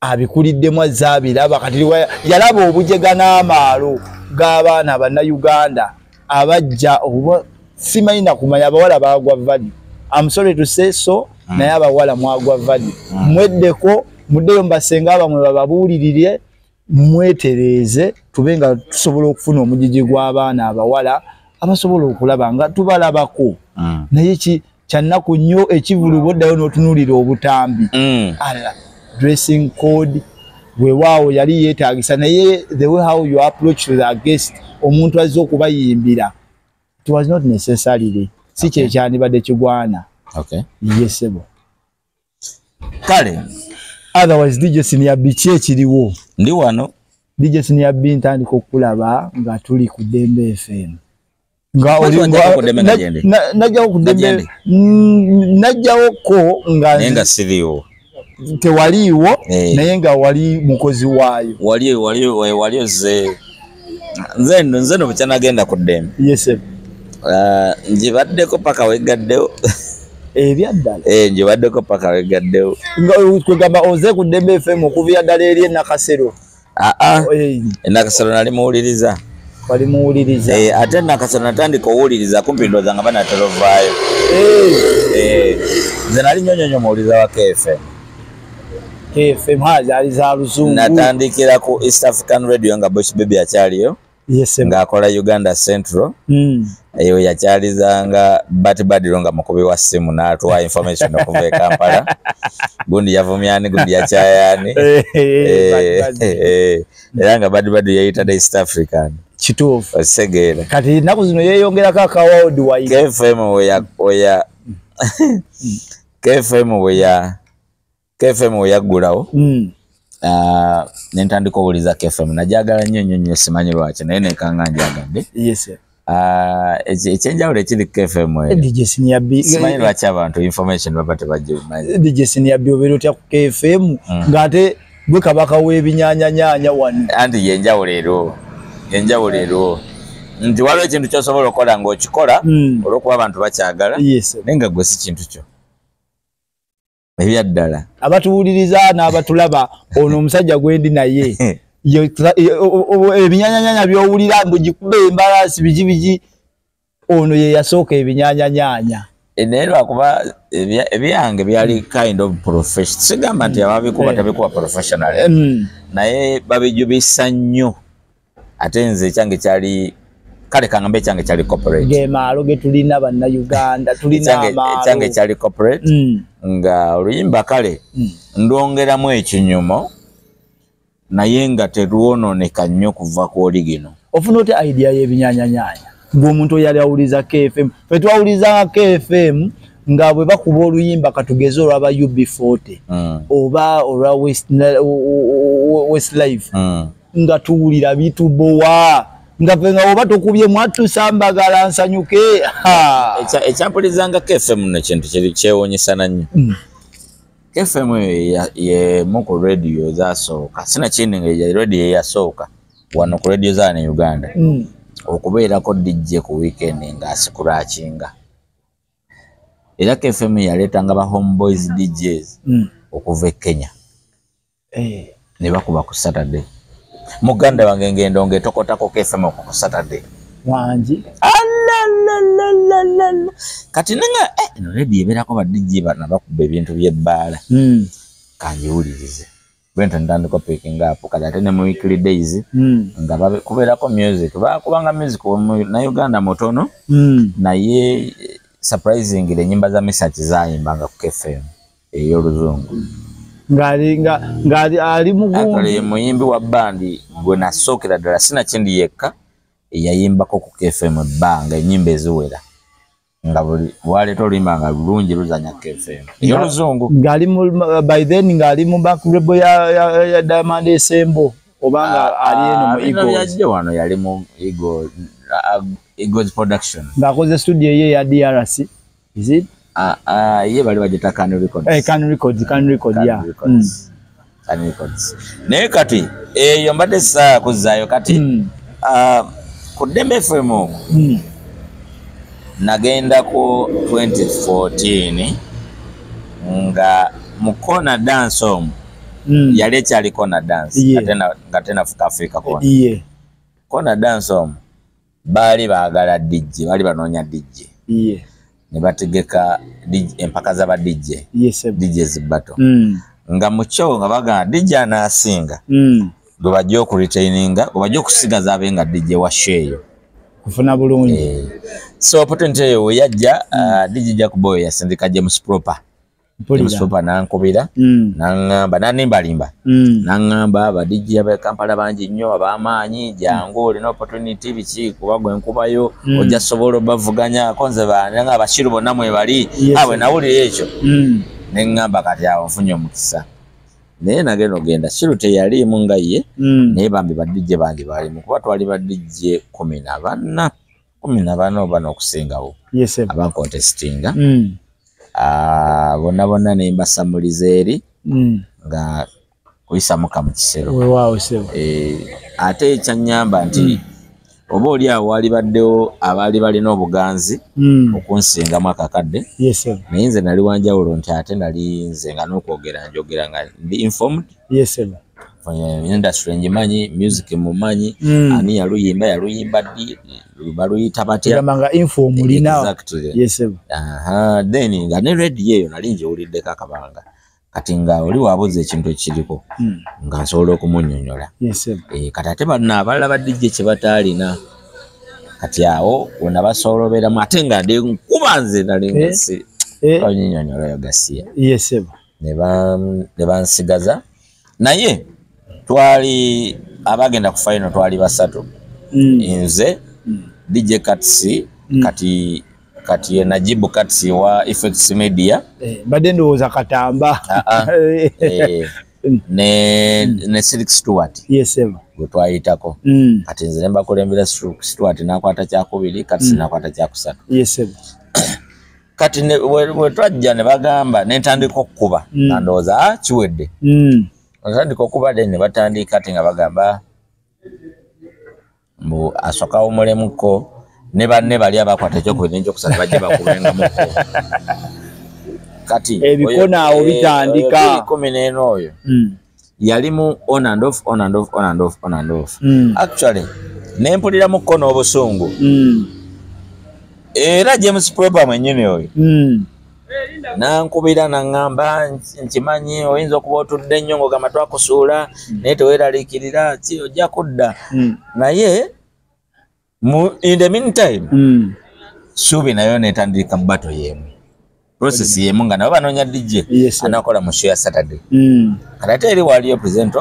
abikuliddemu azze abiraba kati yalaba obujega n'amaalo g'abaana Bannayuganda abajja oba simanyi na kumanya abawala bagwa vadi. I'm sorry to say so, naye abawala mwagwa vadi. Mweddeko muddeyo mbasenga abamwe bababuulirire mwetereeze tube nga tusobola okufuna omugigi gw'abaana abawala abasobola okulaba nga tubalabako. Naye kyannaku nnyo Ekivulu boddayo n'otunuulira obutambi. Dressing code weewaawo yali yeetaagisa naye the way how you approach to the guest omuntu azze okubayimbira it was not necessarily si kyekyandibadde kigwana. Yes ebo kale otherwise DJ Senior B ekiriwo ndi wano DJ Senior B ntandika okulaba nga tuli ku Dembe FM nga najjawo ku Dembe najjawoko nga siriwo tewaliiwo naye nga wali mukozi waayo waliyo nze nobukyanagenda ku Dembe. Yes njibaddeko paka wegaddewo ebyaddala njibaddeko paka wegaddewo kwegamba oze ku Dembe FM okuvira ddala eri Nakasero. Nakasero nali muwuliriza walimuwuliriza ate Nakasero natandika owuliriza kumpi ndowooza nga banatera ovaayo nze nali nyonyonyo muwuliriza wa KFM ali za luzungu natandikira ku East African Radio nga Bush Baby akyaliyo ng'akola Uganda Central eyo yakyalizanga Batibadiro nga mukubi wa simu n'atuwa information okuva e Kampala gundi yavumyani gundi yakyayani era nga Batibadiro yayitadde East African kituufu osegeera kati ennaku zino yeeyongerako akawawodi wayi KFM weyaggulawo nentandika owuliza KFM najagala nnyo simanyi lwaki naye nekanga njagadde ekyenjawulo ekiri KFM simanyi lwaki abantu information baba tebagimanyi. DJ Senior B obeera otya ku KFM ng'ate gwe kabaka w'ebinyaanyanya wano anti yenjawulo eriwo nti waliwo ekintu kyosobola okukola ng'okikola olw'okuba abantu bakyagala naye nga gwe si kintu kyo ebyaddala abatuwuliriza n'abatulaba ono omusajja gwendi naye ebinyanyanyanya byowulira mbu gikuba embalasi biki ono ye yasooka ebinyanyanyanya naye lwakuba ebyange byali kind of profession sigamba nti ababikuba tabikuba professional naye babijubisa nnyo ate nze ekyange kyali kale kangambe ekyange kyali corporate ng'emaalo ge tulina Bannayuganda tulina amaalo ekyange kyali corporate nga oluyimba kale ndwongeramu ekinyumo naye nga terwononeka nnyo kuva ku oligino. Ofuna otya idea y'ebinyanyanyanya ng'omuntu oyali awuliza KFM fe twawulizanga KFM nga bwe bakuba oluyimba katugeze olwaba UB40 oba olwa Westlife nga tuwulira bitubowa nga penga oba tokubye mwatusambagala nsanyuke ekyapulizanga KFM nekintu kyewonyesa nnyo. KFM ye muku radio zasooka sina kindi nga radio yasooka wano ku radio za Uganda okubeerako DJ ku weekend nga asikurachinga era KFM yaleetanga ba homeboys DJs okuva Kenya ne bakuba ku Saturday muganda wange ngendo ngetokotako KFM ku Saturday wanji kati nanga ino radio ebeerako ba DJ bana bakuba ebintu by'ebbaala kanjiwulirize bwento ntandika picking up kati ate ne mu weekly days nga kubeerako music bakubanga music na Uganda mutono naye surprisingly ennyimba za Mesach zayimbanga ku KFM ey'oluzungu ngali ali mugundu akale muyimbi wa bandi gwe nasookera ddala sina kindi yekka yayimbako ku KFM banga enyimba eziwera nga buli waleeta oluyimba nga lulungi luzanya KFM y'oluzungu ngali by then ngali mu back label ya Diamond Esembo obanga ali eno mu Eagles yajja wano yali mu Eagles production ngakoze studio ye ya DRC is it ye bali bagita Can Records Can Records yeah Can Records naye kati eyo mbadde saa kuzaayo kati ku Dembe FM nagenda ku 2014 nga mukona dance yali ekyali kona dance nga tena fuka Africa kona dance bali baagala DJ bali banoonya DJ ne bategeka empaka z'aba DJ DJs battle nga mucho nga baga DJ anasinga gwe bajja okuretaininga gwe bajja okusigaza abenga DJ wa sheyo kufuna bulungi so opportunity eyo yajja DJ Jackboy yasindika James Proper nankubira nangamba nanimbalimba nangamba aba DJ aba Kampala bangi nnyo abamaanyi jangu olina opportunity biki kuba gwe nkubayo ojja sobola bavuganya konze bana nga abashiru bonna mwe bali awe nawulira ekyo nengamba kati awo nfunye omukisa naye nagenda ogenda shiru teyalimu nga ye naye bambi ba DJ bangi balimu kuba twali ba DJ 14 oba n'okusingawo abankontestinga bonna ne mbasamuliza eri nga kuyisa muka mu kisero ate ekyanyamba nti oba oli awo wali baddewo abaali balina obuganzi okunsingamu akakadde naye nze nali wanjawulo nti ate nali nze nga n'okwogera njogera nga ndi informed industry njimanyi music mumanyi ani yaluyimba ddi baluyita batya nga info mulina then nga ne radio eyo nali njiwuliddeko akabanga kati nga oli wabuuza ekintu ekiriko nga nsobola okumunnyonnyola kati ate banna abalala badijje kye bataalina kati awo wonna basoloberamu ate nga ndi nkuba nze nali ngasi onnyonnyola yo gasiya ne bansigaza naye twali abagenda ku final twali basatu nze DJ Katsi kati ye Najibu Katsi wa Effects Media badde ndowooza katamba ne Silk Stewart gwe twayitako kati nze nemba kulembera Stewart nakwata kyakubiri Katsi nakwata kyakusatu kati we twajja ne bagamba nentandika okukuba nandowooza kiwedde natandika okuba ne batandika ati nga bagamba mbu asokawo mulemuko ne banne bali abakwata ekyokubiri n'ekyokusatu bajje bakubengamuko kati ebikona awo bitandika 14 oyo yalimu on and off actually nempulira mu kkono obusungu era James Proper mwennyini oyo nankubira naŋŋamba nkimanyi oyinza okuba otudde nnyo ng'ogamba twakusuula naye teweeraliikirira ki ojja kudda naye in the meantime suubi nayo netandika mu bato yeemu process yeemu nga nabo banoonya DJ anakola mu show ya Saturday kati ate eri waliyo present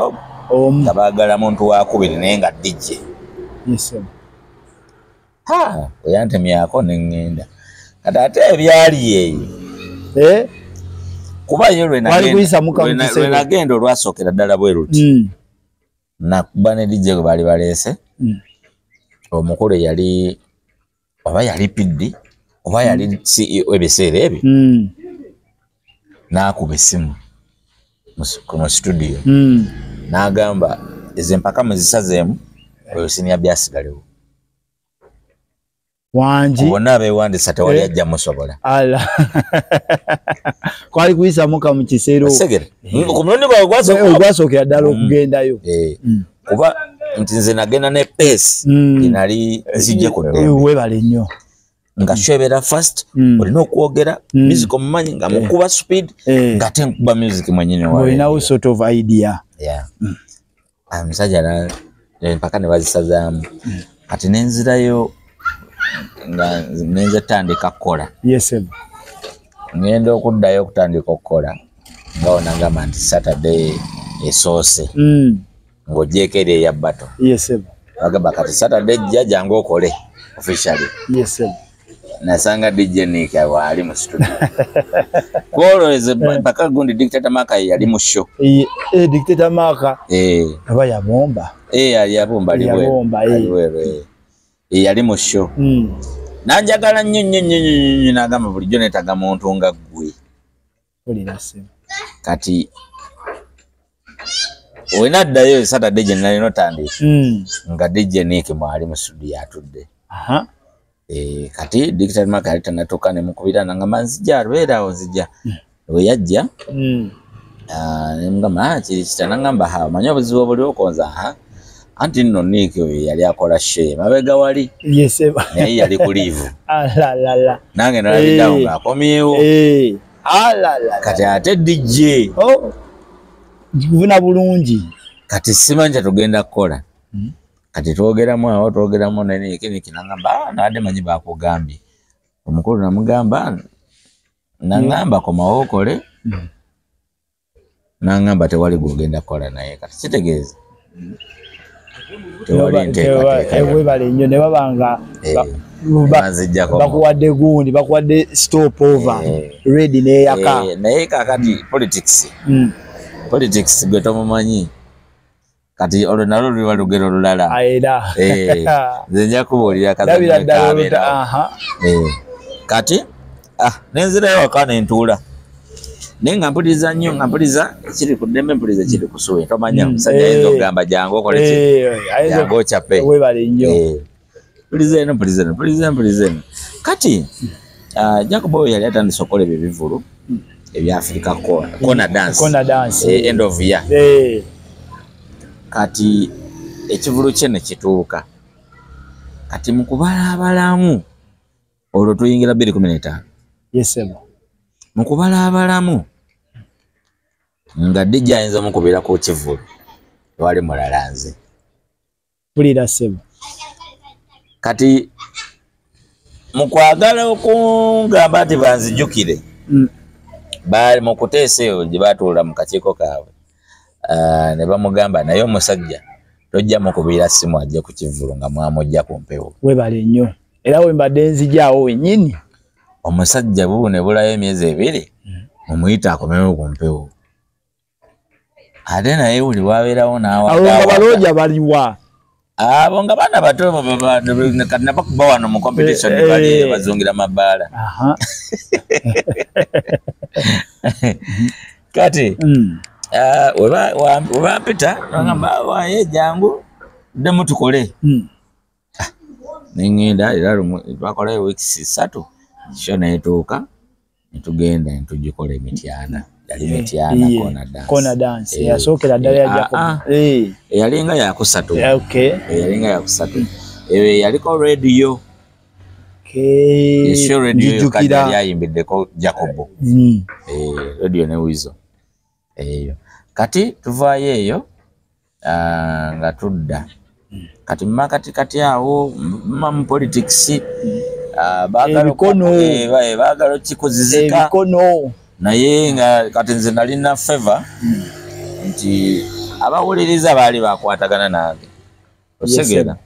nga baagala muntu wakubiri naye nga DJ oyantemyako neŋŋenda kati ate ebyali eyo kuba ye lwenagenda olwasookera ddala bwe ruti nakuba ne DJ gwe baali baleese omukulu yali oba yali PD oba yali CEO ebiseera ebyo n'akuba essimu mu studio n'agamba ezo empaka muzisazeemu oyo siniya byasigalewo wanji bonna abeewandisa tewali ajja musobola kwali kuyisa muka mu kisero ku mulundi gwawe gwasookera ddala okugendayo kuba nti nze nagenda ne pace inali zijje ku webale nnyo nga shebera fast olina okwogera music omumanyi nga mukuba speed nga te nkuba music mwennyini wawe olinawo sort of idea omusajja empaka ne bazisazaamu kati nenzirayo nga nenze tandika kukola ngenda okuddayo okutandika okukola ngao nangamba nti Saturday esoose ng'ogyeko eri eya bato. Yes sebo. Bagamba kati Saturday jjaja ng'okole officially. Yes sebo. Nasanga DJ Nick wali mu studio. Kwoloweze mpaka gundi Dictator Maka yali mu show. Dictator Maka. Aba yabomba. Yali yabomba liwe. Yali mu show. Nanjagala nnyo nagamba bulijjo neetaga muntu nga ggwe. Kati wenaddayo Saturday gye nalina otandika nga DJ Nick mwali mu studio atudde. Kati Dictator Maka yali tanatuuka ne mukubira nangamba nzija lwerawo nzija. We yajja ne mugamba kiri kita nangamba omanyi obuzibu obuli okonza anti nno Nick oyo yali akola share mabega wali. Yes sebo. Naye yali ku leave. Alalala. Nange nalabiddawo ng'akomyewo. Alalala. Kati ate DJ. Jikuvuna bulungi. Kati simanyi kyetugenda kukola. Kati twogeramu ne Nick nangamba nadde manyi bakugambye. Omukulu namugamba nangamba komawo okole. Nangamba tewali gwogenda kukola naye kati kitegeeza. Tewali nteekateeka. Webale nnyo ne babanga bakuwadde gundi bakuwadde stop over ready neyaka. Naye kakati politics gwe tomumanyi. Kati olwo nalwo luba lugero lulala. Nze nja kubuulira kazabira. Kati nenzirayo waka nentuula. Naye nga mpuliriza nnyo nga mpuliriza kiri ku ddembe mpuliriza kiri ku suwe tomanya omusajja ayinza okugamba jangu okole ki jangu ocape. Webale nnyo. Mpuliriza eno. Kati Jacob oyo yali atandise okukola ebyo ebivulu ebya Africa Corner Dance end of year. Kati ekivulu kye ne kituuka. Kati mu kubalaabalamu olwo tuyingira 2015. Yes sebo. Mu kubalaabalamu nga DJ ayinza mukubira ku kivulu wali mulala nze. Pulira sebo. Kati mu kwagala okungamba nti banzijjukire bali mu kuteesa eyo gye baatuula mu kakiiko kaabwe ne bamugamba naye omusajja tojja mukubira simu ajje ku kivulu nga mwamujja ku mpewo. Webale nnyo era wembadde nzijaawo wennyini. Omusajja bubu ne bulayo emyezi 2 mumuyita akomewo ku mpewo. Ate naye buli wabeerawo n'awa balooja baliwa. Abo nga baana bato kati nabakuba wano mu competition bali bazungira mabaala. Kati webampita nagamba waye jangu ddemu tukole. Nengenda era twakolayo weeks 3 kisho netuuka netugenda netugikola emityana. Yali mityana Corner Dance. Yasookera ddala ya Jacob. Yalinga yakusatu. Yalinga yakusatu. Yaliko radio. Yesho radio kadi yayimbiddeko Jacob. Radio ne wizo. Kati tuvaayo eyo nga tudda. Kati makati awo mu politics bagalo kikuzizika. Naye nga kati nze nalina favor nti abawuliriza baali bakwatagana nange. Osegeera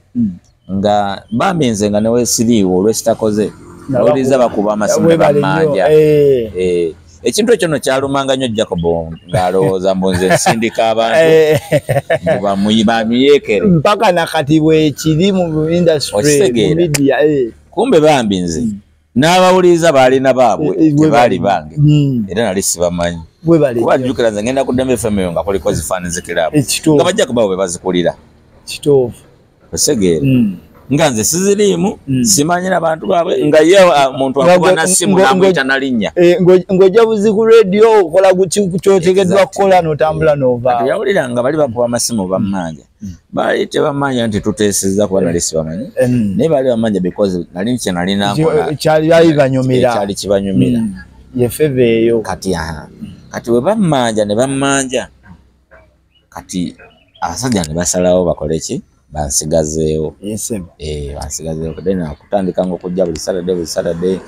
nga bambinze nga newesiriiwo olwesitakoze bawuliriza bakuba amasimu ne bammanja. Ekintu ekyo no kyalumanga nnyo Jacob ng'alowooza mbu nze nsindika abantu bamuyekere mpaka nakati bwekiri mu industry mu media. Kumbe bambinze n'abawuliriza baalina baabwe tebaali bange era nali sibamanyi. Kuba jjukira nze ngenda ku Dembe FM eyo nga kuliko zifaananzikiraabo nga bajja kubawo be bazikulira. Osegeera nga nze siziriimu simanyira bantu baabwe nga ye muntu akuba na simu namuyita nalinnya. Ng'ojja buzi ku radio okola kyotegeddwa kukola n'otambula n'ova. Yawulira nga bali bakuba amasimu bammanja. Baali tebamanya nti tuteesezza kuba nali sibamanyi. Naye baali bamanja because nali kye nalina nkola. Kyali kibanyumira. Ye feva eyo. Kati we bammanja ne bammanja. Kati abasajja ne basalawo bakole ki? bansigazeewo bansigazeewo kade nakutandika ng'okujja buli Saturday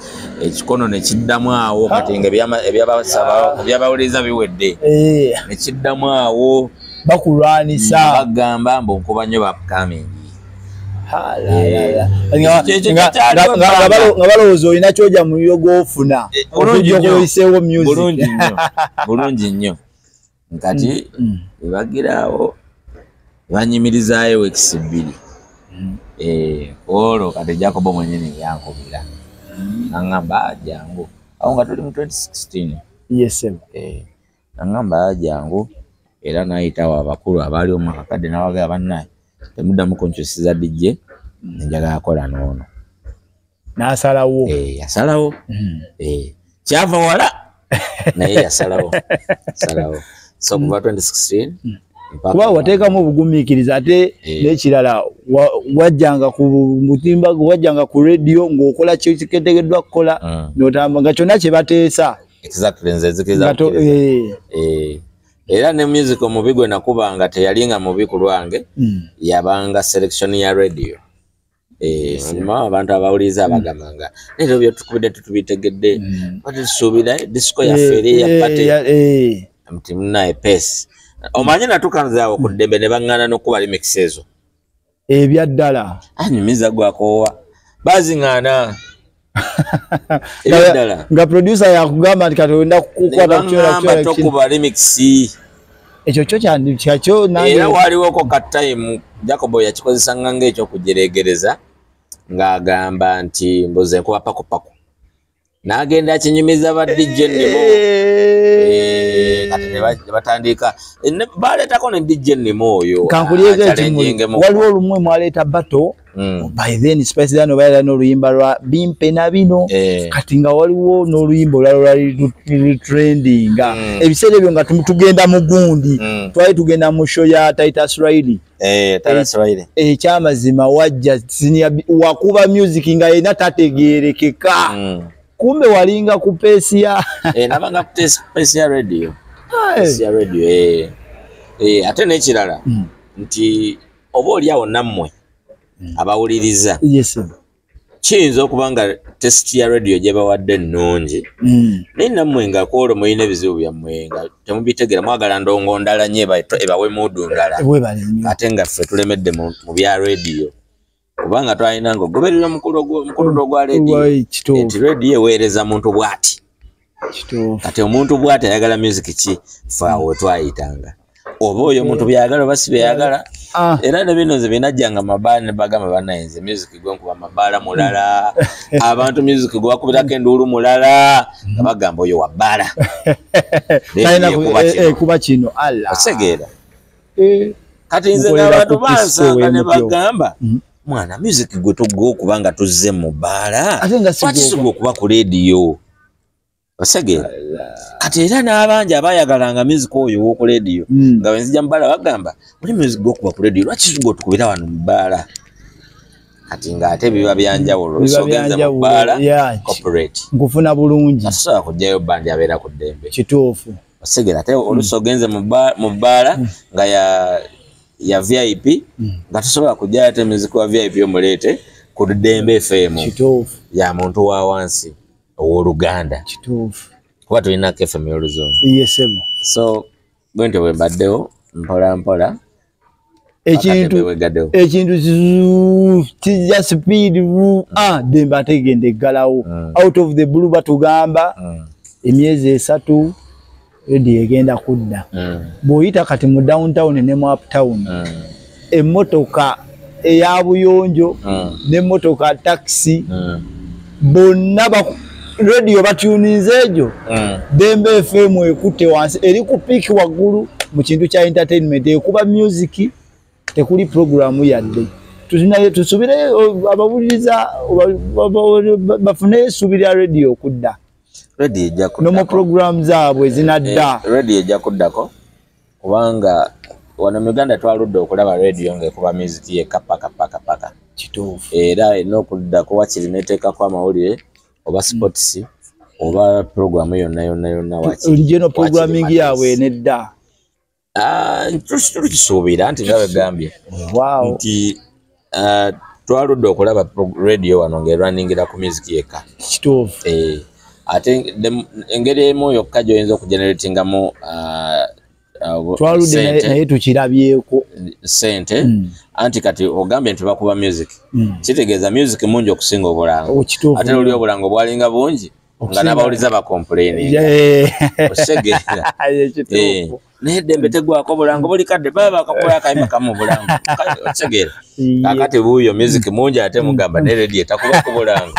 ekikono ne kiddamu awo kati nga ebyabawuliriza biwedde ne kiddamu awo bakulwanisa bagamba mbu nkuba nnyo bapkamingi nga balowooza olina kyoja mu byo gw'ofuna okujja bulungi nnyo nkati webagiraawo banyimirizaayo weeks 2 olwo kati Jacobo mwenyini yankubira naŋŋamba jangu awo nga tuli mu 2016 naŋŋamba jangu era nayitawo abakulu abaali omu kakadde n'abagala bannaye temuddamu kunkyusiza DJ njagala akola n'ono n'asalawo yasalawo kyava wala naye yasalawo so kuva 2016 kuba wateekamu obugumiikiriza ate n'ekirala wajjanga ku mutimba wajjanga ku radio ng'okola kitegeddwa kukola n'otamba nga kyonna kye bateesa exactly nze nzikiriza era ne music omubi gwe nakubanga teyalinga mubi ku lwange yabanga selection ya radio olumaa abantu abawuliriza abagambanga nebyo bye tukubidde tutubitegedde bati tusuubira disco yaffe eri yapate mti munaye pesi omanye natukanzaawo ku ddembe ne baŋŋaana n'okuba remix ezo ebyaddala anyumiza gwakoowa baziŋŋaana nga producer yakugamba nti kati olina kukwata tokuba remix ekyo kyakyo era waliwoko ka time Jacobo yakikozesa nga ekyokujeregereza ng'agamba nti mbuze nkuba pakopako n'agenda akinyumiza ba DJ Nimo kati ne batandika baleetako ne DJ Nimo oyo waliwo olumwe mwaleeta bato by then Spice Dano baera n'oluyimba lwa bimpe na bino kati nga waliwo n'oluyimba olwali lwali trendinga ebiseera ebyo nga tugenda mu gundi twali tugenda mu show ya Titus Riley ekyamazima wajja wakuba music nga yena tategeerekeka kumbe walinga ku pesia nabanga ku pesia radio ate n'ekirala nti oba oli awo nammwe abawuliriza kiyinza okuba nga test ya radio gye bawadde nnungi naye nammwe nga kwolwo mulina ebizibu byammwe nga temubitegera mwagala ndongo ndala nnyo ebawe muudu ndala ate nga ffe tulemedde mu bya radio kubanga twalina nga ogoberera omukululo gwa radio nti radio eweereza muntu bw'ati kati omuntu bw'ati ayagala music ki faawe twayitanga oba oyo omuntu byayagala oba si byayagala era ne bino nze binajjanga mabaala ne bagamba bannayenze music gwe nkuba mabaala mulala abantu music gwe bakubirako enduulu mulala nga bagamba oyo wabbaala kuba kino osegeera kati nze ng'abantu bansanga ne bagamba mwana music gwe tugwa okuba nga tuzze mu bbaala lwakisigwa okuba ku radio osegeera kati era n'abangi abayagalanga music oyo w'oku radio nga bwenzija mu bbaala bagamba oli music gw'okuba ku radio lwakisigwa otukubira wano mu bbaala kati ng'ate biba byanjawulo sogenze mu bbaala corporate nkufuna bulungi tasobola kujjayo bandi abeera ku ddembe kituufu osegeera ate oluusi ogenze mu bbaala nga ya VIP nga tusobola kujjayo ate music wa VIP omuleete ku Ddembe FM ya muntu wa wansi ow'Oluganda kuba tulinako FM y'Oluzungu so bwentyo bwe mbaddewo mpola mpola ekintu kijja speed Dembe ate genda eggalawo out of the blue batugamba emyezi 3 radio egenda kudda bw'oyita kati mu downtown ne mu uptown emmotoka eya buyonjo n'emmotoka taxi bonna radio batuninze egyo Dembe FM ekutte wansi eri ku peak waggulu mu kintu kya entertainment ekuba music tekuli programu yadde tusubire abawuliriza bafune esubiri ya radio okudda radio ejja kuddako no mu program zaabwe zinadda radio ejja kuddako kubanga wano mu Uganda twaludde okulaba radio ng'ekuba music ye kapaka kituufu era erina okuddako wakiri neteekako amawulire oba sports oba programu yonna original programming yaabwe nedda tukisuubira nti nga wegambye nti twaludde okulaba radio wano ng'erwaningira ku music yekka kituufu ate engeri emu yokka gy'oyinza okugeneratingamu twaludde naye tukirabyeko sente anti kati ogambye nti bakuba music kitegeeza music mungi okusinga obulango ate oli obulango bwalinga bungi nga n'abawuliza bakomplaininga osegeera naye ddembe tegwako obulango buli kadde baba bakakola akayima kamu obulango osegeera kakati buuyo music mungi ate mugamba ne radio etakuba ku bulango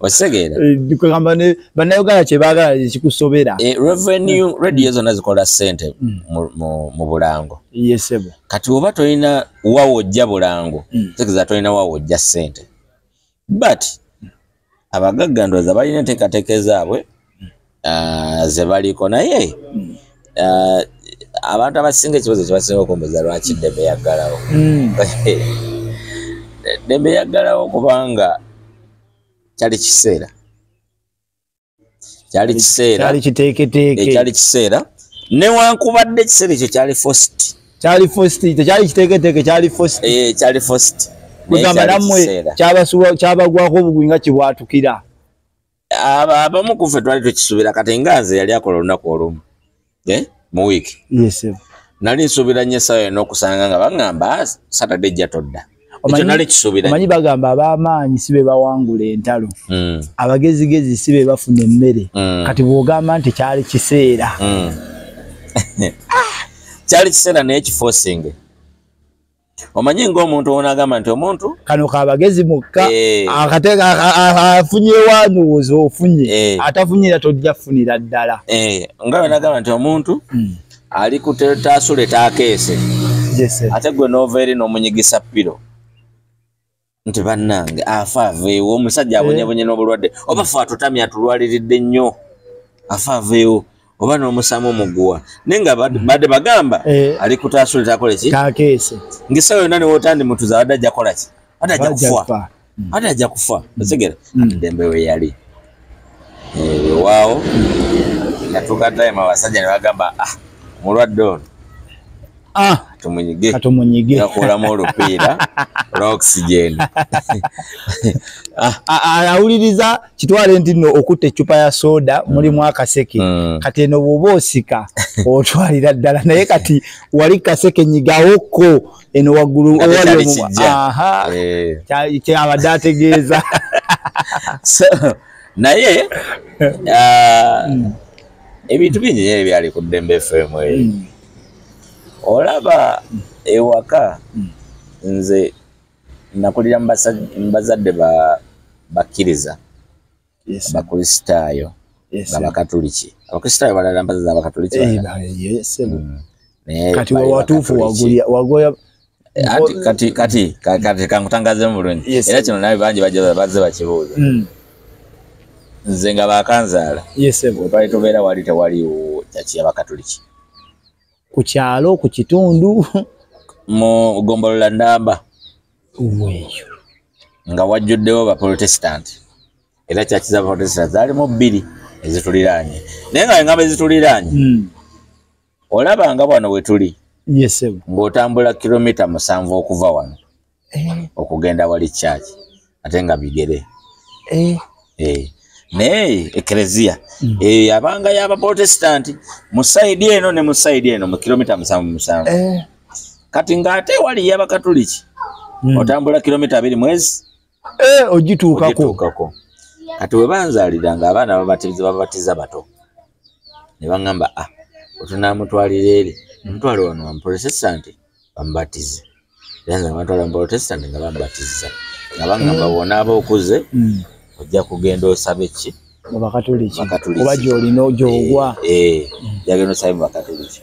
osegeera bannayuganda kye baagala kikusobera revenue radio zonna zikola ssente mu bulango yesebo kati oba tolina wawojja bulango tegeeza tolina wawojja ssente but abagagga ndowooza balina enteekateeka ezaabwe ze baliko naye abantu abasinga ekibuzo kyebasinga okumbuza lwaki ddembe yaggalawo ddembe yaggalawo kubanga kyali kiseera newankubadde ekiseera ekyo kyali forced tekyali kiteeketeeke kyali forced kugamba nammwe kyabagwako obugwi nga kibwatukira abamu ku ffe twali tukisuubira kati nga nze yali akola olunaku olumu mu wiiki nali nsuubira nnyo essaawa yonna okusanga nga baŋŋamba Saturday jja todda ekyo nali kisuubira omanyi bagamba ab'amaanyi si be bawangula entalo abagezigezi si be bafuna emmere kati bw'ogamba nti kyali kiseera kyali kiseera naye kiforcing omanyi ng'omuntu wonagamba nti omuntu kano kabagezi mukka afunye wanowooza ofunye atafunyira tojja kufunira ddala nga wenagamba nti omuntu ali kutasule takeese ate gwe noova eri n'omunyigisa piro nti bannange afa aveewo omusajja abonyebonye n'obulwadde oba fe atutamye atulwaliridde nnyo afa aveewo oba n'omusamu omuguwa naye nga badde bagamba ali kutasule takole ki takeese ng'essaawa yonna newootandi mutuza wadde ajja kola ki wadde ajja kufa otegera ati ddembe we yali waawo yatuuka time abasajja ne bagamba mulwadde ono tumunyige yakolamu olupiira olwa oxygen awuliriza kitwale nti nno okutta eccupa ya soda mulimu akaseke kati eno bw'oba osika otwalira ddala naye kati wali kaseke nyigawokko eno waggulu kyabadde ategeeza naye ebintu bingi nyo ebyali ku Ddembe FM eyo olaba ewaka nze nakulira mu bazadde bakkiriza abakristaayo abakatuliki abakristaayo balala mbazaza abakatuliki kati watuufu wagoya kati kankutangaze mu bulungi era kino nawe bangi bazze bakibuuza nze nga bakanzaala wetwali tubeera wali tewaliwo kyaki abakatuliki ku kyalo ku kitundu mu Gombolola Ndamba nga wajjuddewo baprotestant era kyaki za protestant zaalimu bbiri ezituliraanye naye nga engamba ezituliraanye olaba nga wano we tuli ng'otambula kilomita 7 okuva wano okugenda wali kyaki ate nga bigere naye ekereziya abanga y'abaprotestant mu sayidi eno ne mu sayidi eno mu kilomita 7 kati ng'ate wali y'abakatuliki otambula kilomita 2 mwezi ogituukako kati we banzaaliranga abaana babatiza bato ne baŋŋamba otunaamutwalira eri omutwale wano wamuprotestant bamubatize era nze bamutwala wamuprotestant nga bamubatiza nga baŋŋamba bonaaba okuze ojja kugenda osaba eki bakatuliki oba gy'olina gy'ogwa jagenda osaba mu bakatuliki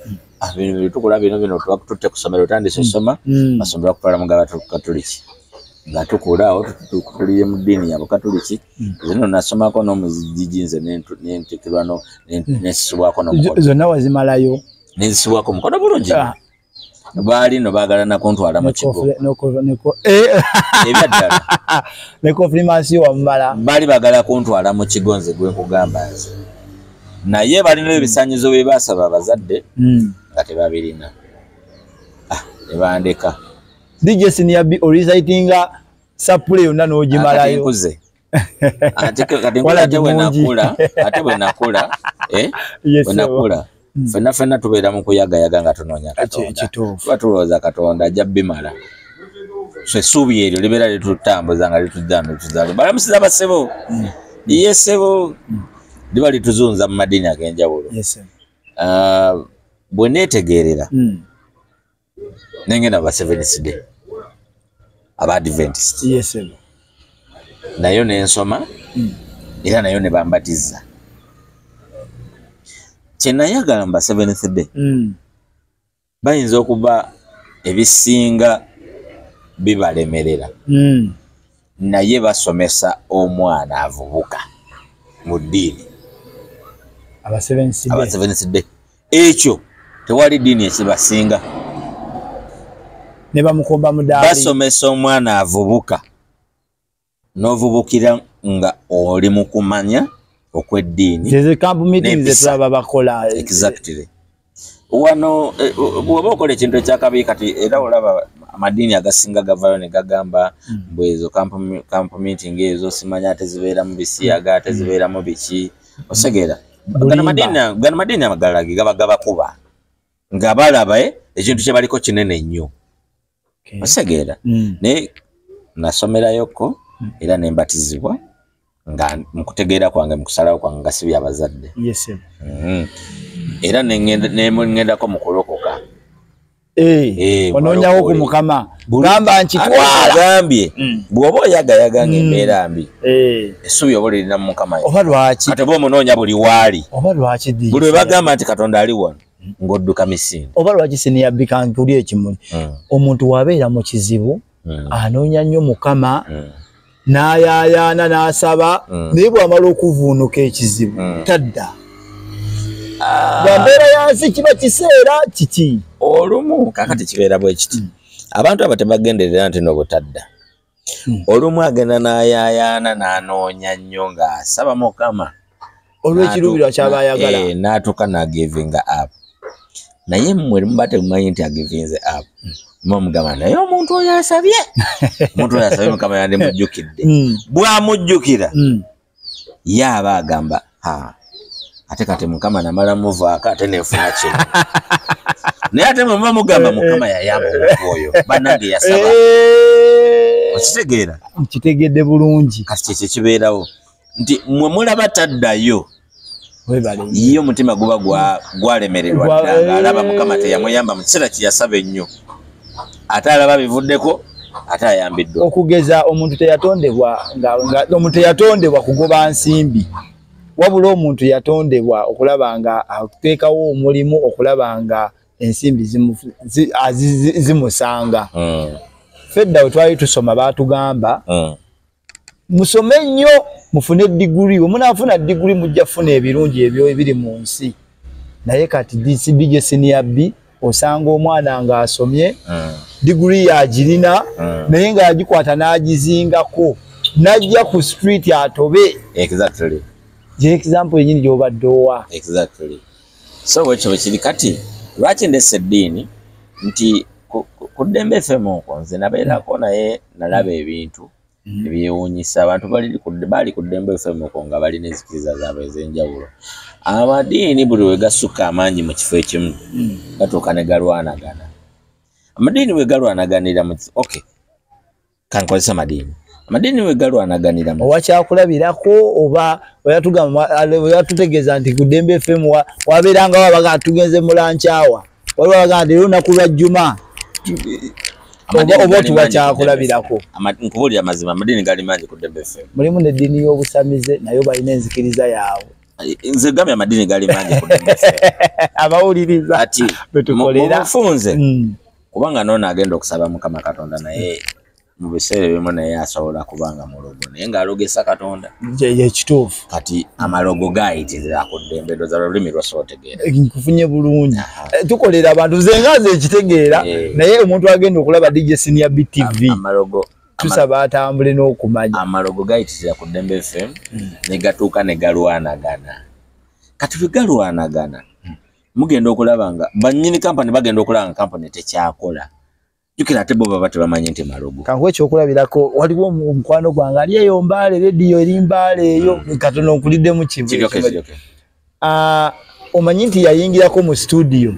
bino bitukola bino tutte ku ssomero otandise osoma basomera kutwala mu gabakatuliki nga tukulaawo tuliye mu ddiini yabakatuliki zino nasomako n'omuzigi nze nentikirwa nensisibwako n'omukono zonna wazimalayo nensisibwako omukono bulungi baali no baagala nakuntwala mu kigo ebyaddala ne confirmation wamala baali baagala kuntwala mu kigo nze gwe nkugamba nze naye balina ebisanyizo bye basaba abazadde nga tebabirina nebandeka DJ Senior B orecitinga sapule yonna n'ogimalayo nkuze ate bwe nakula fenna tubeera mu kuyagayaga nga tunoonya Katonda tuba tulowooza Katonda ajja bimala so essuubi eryo libeera litutambuza nga litudda balamusiza basebo ye sebo liba lituzunza mu madiini ag'enjawulo bwe neetegeerera nengenda ba Seventh Day aba Adventist nayo nensoma era nayo ne bambatiza kyenayagala mba Seventh Day bayinza okuba ebisinga bibalemerera naye basomesa omwana avubuka mu ddiini aba Seventh Day ekyo tewali ddiini ekibasinga ne bamukomba mudaali basomesa omwana avubuka n'ovubukira nga oli mu kumanya okw'eddiini ze camp meetings zetraba bakola exactly wano bw'oba okola ekintu ekyakabi kati era olaba amadiini agasinga gavayo ne gagamba bwezo camp meeting ezo simanya ate zibeera mu bisiyaga ate zibeera mu biki osegera gana madiini amagalagi gabakuba nga balaba ekintu kye baliko kinene nnyo osegera naye nasomerayoko era nembatizibwa nga mukutegeera kwange mukusalawo kwange nga si byabazadde era nengendako mukulokoka onoonyawo ku Mukama gamba nkitwala gambye bw'oba oyagayaga ng'embeera mbi essuubi oba olirina mu Mukama oba lwaki kati oba omunoonya buli waali oba lwaki buli we bagamba nti Katonda ali wano ng'odduka misinde oba lwaki Senior B kankuli ekimuli omuntu wabeera mu kizibu anoonya nnyo Mukama n'ayaayaana n'asaba naye bw'amala okuvuunuka ekizibu tadda bw'ambeera yansi kiba kiseera kiki olumu kakati kibeera bwe kiti abantu abo tebagenderera nti n'obutadda olumu agenda n'ayaayaana n'anoonya nnyo ng'asaba Mukama olw'ekiruubirirwa ky'aba ayagala n'atuuka n'agivinga up naye mmwe muba temumanyi nti agivinze up mugamba naye omuntu oyo asabye Mukama yandimujjukidde bw'amujjukira ye aba agamba ate kati Mukama namala muvaako ate nenfuna kino naye ate mwe muba mugamba Mukama yayamba omuntu oyo bannange yasaba okitegeera nkitegedde bulungi kati kyekyo kibeerawo nti mwe mulaba taddayo ye omutima guba gwalemererwa ddanga alaba Mukama teyamuyamba mu kiseera kyeyasaba ennyo ate alaba bivuddeko ate ayambiddwa okugeza omuntu teyatondebwa kugoba nsimbi wabula omuntu yatondebwa okulaba nga ateekawo omulimu okulaba nga ensimbi zimusanga fedda we twali tusoma baatugamba musome nnyo mufune diguri omunaafuna diguri mujja funa ebirungi ebyo ebiri mu nsi naye kati DJ Senior B osanga omwana nga asomye diguri yagirina naye nga yagikwata n'agizingako najja ku street atobe exactly example yenyini gy'obadde owa exactly so wekyo bwekiri kati lwaki ndessa eddiini nti ku Dembe FM okwo nze nabeerako naye nalaba ebintu ebyewuunyisa abantu baali ku Dembe FM okwo nga balina ezikiriza zaabwe ez'enjawulo amadiini buli we gasukka amaanyi mu kifo ekimu gatuuka ne galwanagana amadiini we galwanaganira mu okay kankozesa amadiini we galwanaganira mu owakyakulabirako oba oyatutegeeza nti ku Dembe FM wabeerangawo abaga tugenze mu lankyawa waliwo abaga nti lunaku lwa Juma oba tiwakyakulabirako nkubuulira amazima amadiini gali mangi ku Dembe FM mulimu n'eddiini y'obusamize nayo balina enzikiriza yaabwe nze gambye amadiini gali mangi ku Dembe FM abawuliriza ati betukolera mufunze kubanga noono agenda okusaba Mukama Katonda naye mu biseera bimu naye asobola kubanga mulogo naye ng'alogesa Katonda ekituufu kati amalogo gayitirira ku Dembe ndoza lulimi lwasootegeera nkufunye bulungi tukolera abantu zengaze ekitegeera naye omuntu agenda okulaba DJ Senior B TV amalogo tusaba atambule n'okumanya amalogo gayitirira ku Dembe FM ne gatuuka ne galwanagana kati bigalwanagana mugenda okulaba nga bannyini kampani bagenda okulaba nga kampani tekyakola jukira ate bo baba tebamanyi nti Malogo kankuwa ekyokulabirako waliwo omukwano gwange ali eyo Mbaale rediyo eri Mbaale eyo katono nkulidde mu kivu omanyi nti yayingirako mu studio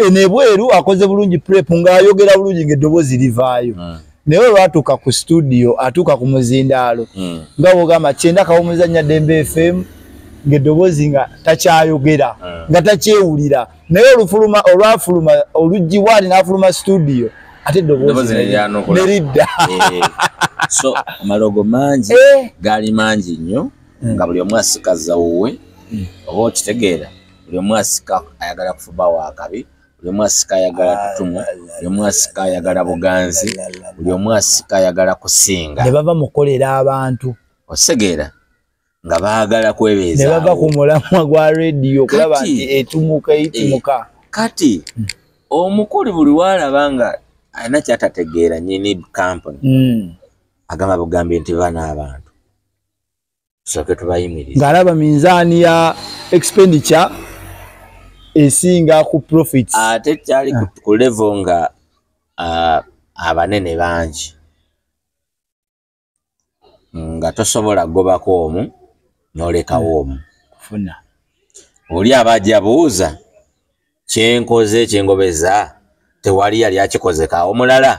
enebweru akoze bulungi prep ng'ayogera bulungi ng'eddoboozi livaayo naye lwatuuka ku studio atuuka ku muzindaalo nga bw'ogamba kyenda kawumuzannya Dembe FM ng'eddoboozi nga takyayogera nga takyewulira naye olwafuluma oluggi waali n'afuluma studio ate eddoboozi neridda so Malogo mangi gaali mangi nnyo nga buli omu asikaza wuwe oba okitegeera buli omu asika ayagala kufuba wakabi buli omu asika ayagala tutumu buli omu asika ayagala buganzi buli omu asika ayagala kusinga ne bava mukolera abantu osegeera nga baagala kwebeeza ne bava ku mulamwa gwa rediyo okulaba nti etumuka kati omukulu buli waalaba nga alina kyatategeera nyini kampani agamba bugambye nti bana abantu soke tubayimiriza ng'alaba minzaani ya expenditure esinga ku profits ate kyali ku level nga abanene bangi nga tosobola gobako omu n'olekawo omu kufuna oli abajja buuza kyenkoze kyengobeza tewali yali akikozeka omulala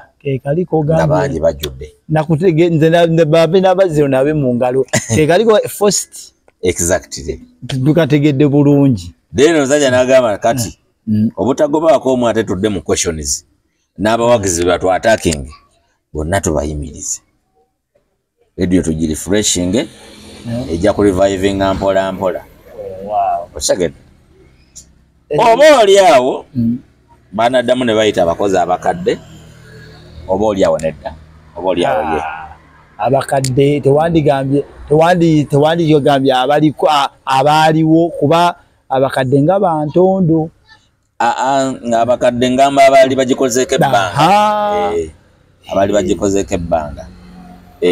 kaliko nga bangi bajjudde nakutege nze babe n'abaziro nabe mu ngalo kaliko first exactly tukategedde bulungi deno zajja n'agamba kati obutagobaako omu ate tudde mu questions n'abawagizi lwatu attacking bonna tubayimirize radio tugi refreshing ejja ku reviving mpola mpola osegedde oba oli awo banaddamu ne bayita abakozi abakadde oba oli awo nedda oba oli awo ye abakadde tewandigambye tewandigambye abaaliwo kuba abakadde nga bantondo nga abakadde ngamba abaali bagikozeeko ebbanga abaali bagikozeeko ebbanga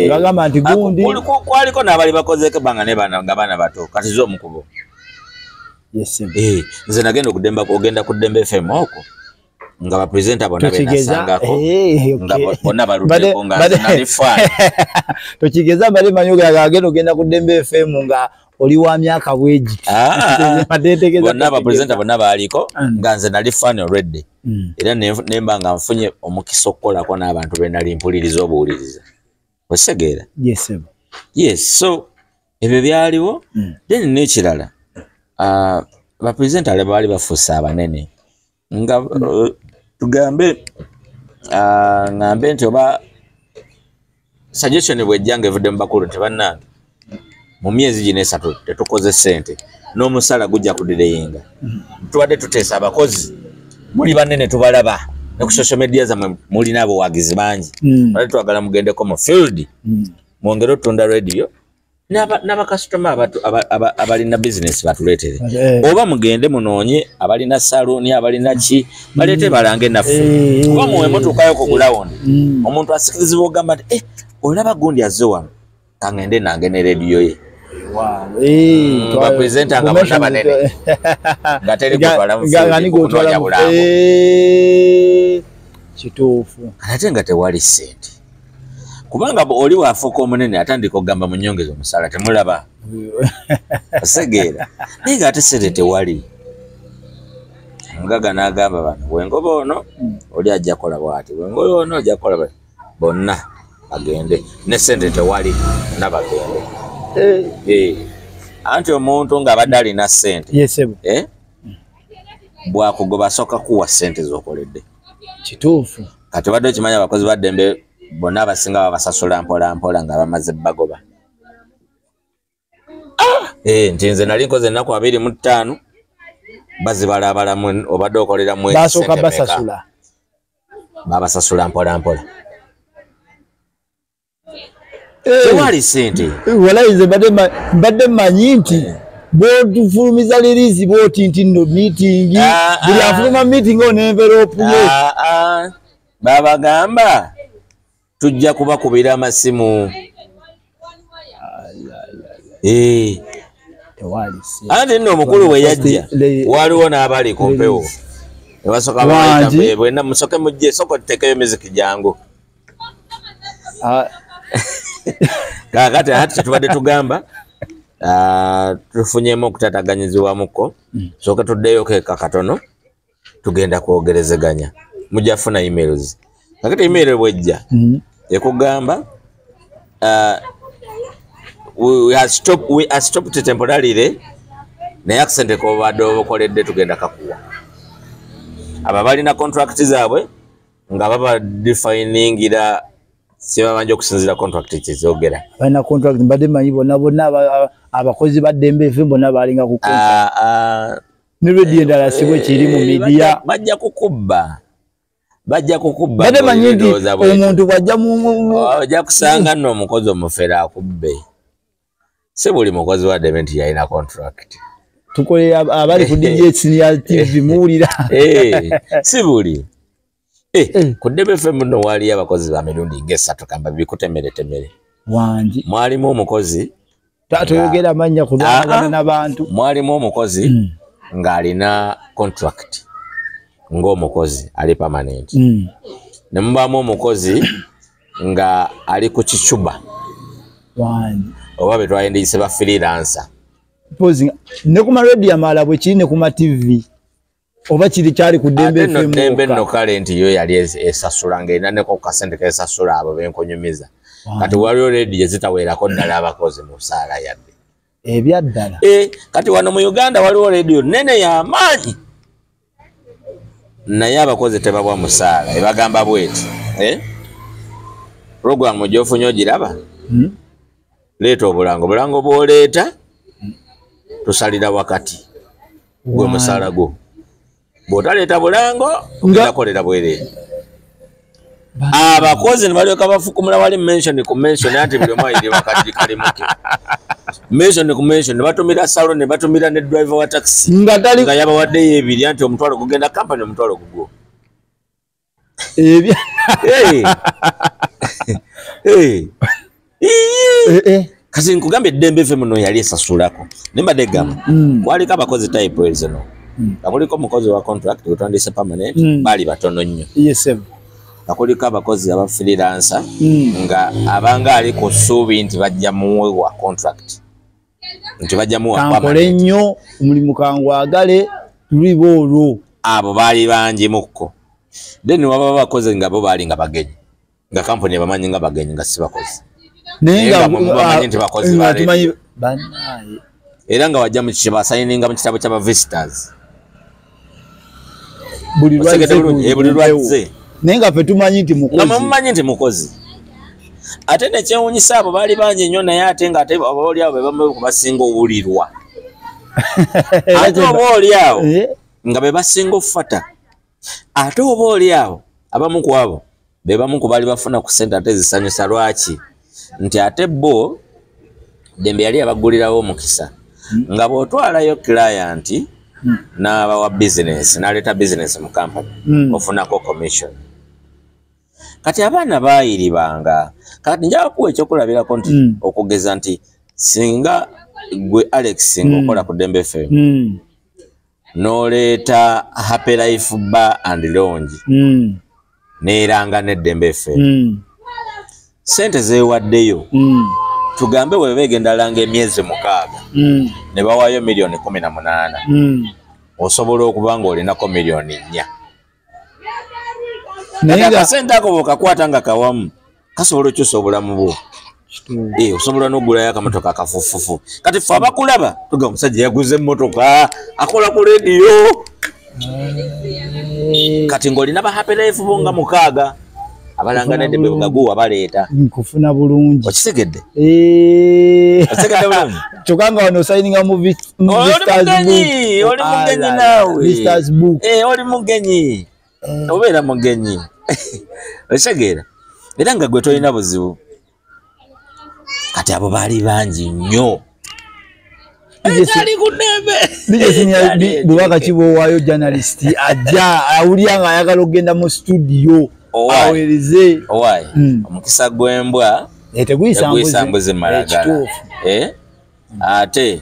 bagamba nti gundi kwaliko n'abaali bakozeeko ebbanga ne nga baana bato kati zo omukubo nze nagenda ogenda ku Dembe FM okwo nga bapresenta bonna benasangako nga bonna baluddeko nga nali fine tokigeza mbale manyoga agenda ogenda ku Dembe FM nga oli wa myaka bwegi bonna bapresenta bonna baaliko nga nze nali fine already era nemba nga nfunye omukisa okukolako n'abantu be nali mpuliriza obuwuliriza osegeera yes so ebyo byaliwo then n'ekirala bapresenta baali bafuuse abanene nga tugambe ngambe nti oba suggestion bwejjanga evudde mu bakulu tebannange mu myezi gino esatu tetukoze ssente n'omusala gujja kudireyinga tubadde tuteesa abakozi muli banene tubalaba ne ku social media zammwe mulina abawagizi bangi bale twagala mugendeko mu field mwongere otunda radio n'abakasitoma abalina bizinesi batuleetere oba mugende munoonye abalina saloni abalina ki baleete balange naffe oba muwe mutuukayo ku gulawundi omuntu asikirizibwa ogamba nti olaba gundi azze wano kangende nange ne rediyo ye bapresenta nga bonna banene nga teri kutwala mufunoonya bulamu kituufu ate nga tewali ssente kubanga oli waafuuka omunene atandika okugamba munyongeza omusala temulaba osegeera naye nga ate ssente tewali omugaga n'agamba bano bwengoba ono oli ajja kola bwati bwengoba ono ajja kola bonna bagende ne ssente tewali nabagende anti omuntu ng'abadde alina ssente bwakugoba asooka kuwa ssente z'okoledde kituufu kati badde okimanyi abakozi ba Dembe bonna abasinga babasasula mpola mpola nga bamaze bagoba nti nze nali nkoze ennaku 25 bazibalabalamu obadde okolera mwezi basooka basasula babasasula mpola mpola tewali ssente walaize mbadde mmanyi nti bwotufulumiza lirizi bwoti nti nno meeting buli afuluma meeting ono envelope ye babagamba tujja kubakubira amasimu ate nno omukulu bwe yajja waliwo n'abali ku mpewo ne basooka babayita bwenna musoke mujje soko tuteekeyo miziki jangu kakati ate tubadde tugamba tufunyemu okutataganyizibwamuko sooka tuddeyo keeka katono tugenda kwogerezeganya mujja funa emails kakati email bwejja ekugamba we are stopped temporarily naye accent ko badde obukoledde tugenda kakuwa aba balina contract zaabwe nga baba definingira sibabanje okusinzira contract kizogera balina contract mbadde manyi bonna abakozi ba Dembe FM bonna balinga ku contract ne radio endala sibwe kiri mu media bajja kukubba badde manyi nti omuntu bajja kusanga nno omukozi omufera akubbe si buli mukozi wa Dembe nti yalina contract tukole abali ku DJ Senior TV muwulira si buli ku Dembe FM no wali abakozi ba mirundi ng'esatu kamba bikutemeretemere wangi mwalimu omukozi tatoyogera manya kulwana n'abantu mwalimu omukozi ng'alina contract ng'omukozi ali permanent ne mubamu omukozi nga ali ku kicuba wangi oba betwayendeyise ba freelancer posing ne kuma radio amala bwe kiri ne kuma TV oba kiri kyali ku Dembe FM Dembe no current yo yali esasula ngenda ne ko kasente kesasula abo benkonyumiza kati waliyo radio zitaweerako ddala abakozi mu saala yadde ebyaddala kati wano mu Uganda waliwo radio nene ya maanyi naye abakozi tebabwa mu saala ebagamba bweti program gyofunye ogiraba leeta obulango bw'oleeta tusalira wakati gwe musaala gwo bw'otaleeta bulango ngakolera bwereere abakozi ne balyoka bafukumula wali mention ku mention ati buli omu ayiri wakati kalimuke mention ku mention ne batumira salo ne batumira ne driver wa taxi nga yabawaddeyo ebiri anti omutwalo gugenda kampani omutwalo gugwo kasi nkugambye Dembe FM no yali esasulako nembadde gamba waliko abakozi type ezo akuliko omukozi wa contract wetwandise permanent bali batono nnyo akuliko abakozi aba freelancer nga abanga ali ku ssuubi nti bajja muwa contract nti bajja muwa kankole nnyo omulimu kangwagale tulibo olwo abo baali bangi mukko then waba abakozi nga bo baali nga bagenyi nga kampuni bamanyi nga bagenyi nga si bakozi nenga bamanyi nti bakozi baali era nga wajja mu kikiba sayininga mu kitabo ky'aba visitors buli lwazze nenga fe tumanyi nti mukozi ate ne kyewunyisa abo baali bangi nnyo naye ate nga ate abaoli abo bebamu kubasinga owulirwa ate oba oli awo nga be basinga ofata ate oba oli awo abamu ku abo be bamu ku baali bafuna ku sente ate zisanyusa lwaki nti ate bo Dembe yali abagulirawo omukisa nga bw'otwalayo client n'abawa business n'aleeta business mu company ofunako commission kati abaana baayiribanga kati njaga kuwa ekyokulabirako nti okugeza nti singa gwe Alex ng'okola ku Dembe FM n'oleeta Happy Life Bar and Lounge n'eranga ne Dembe FM sente zeewaddeyo tugambe we begenda langa emyezi 6 ne bawaayo milioni 18 osobola okuba nga olinako milioni 4 naye akasente ako bw'okakwata nga kawamu kasobola okyusa obulamu bwo osobola n'ogulayo akamotoka akafufufu kati ffe abakulaba tuga omusajja yaguze emmotoka akola ku rediyo kati ng'olina ba Happy Life bo nga 6 abalanga ne Dembe gaguwa baleeta nkufuna bulungi okitegedde okitegedde bulungi chokanga wano signinga mu Vistas book oli mugenyi obeera mugenyi okitegera era nga gwe tolina buzibu kati abo baali bangi nnyo bwebaka kibowaayo journalist ajja awulira nga ayagala okugenda mu studio awereze omukisa gw'embwa teguyisa mbuzi malagala ate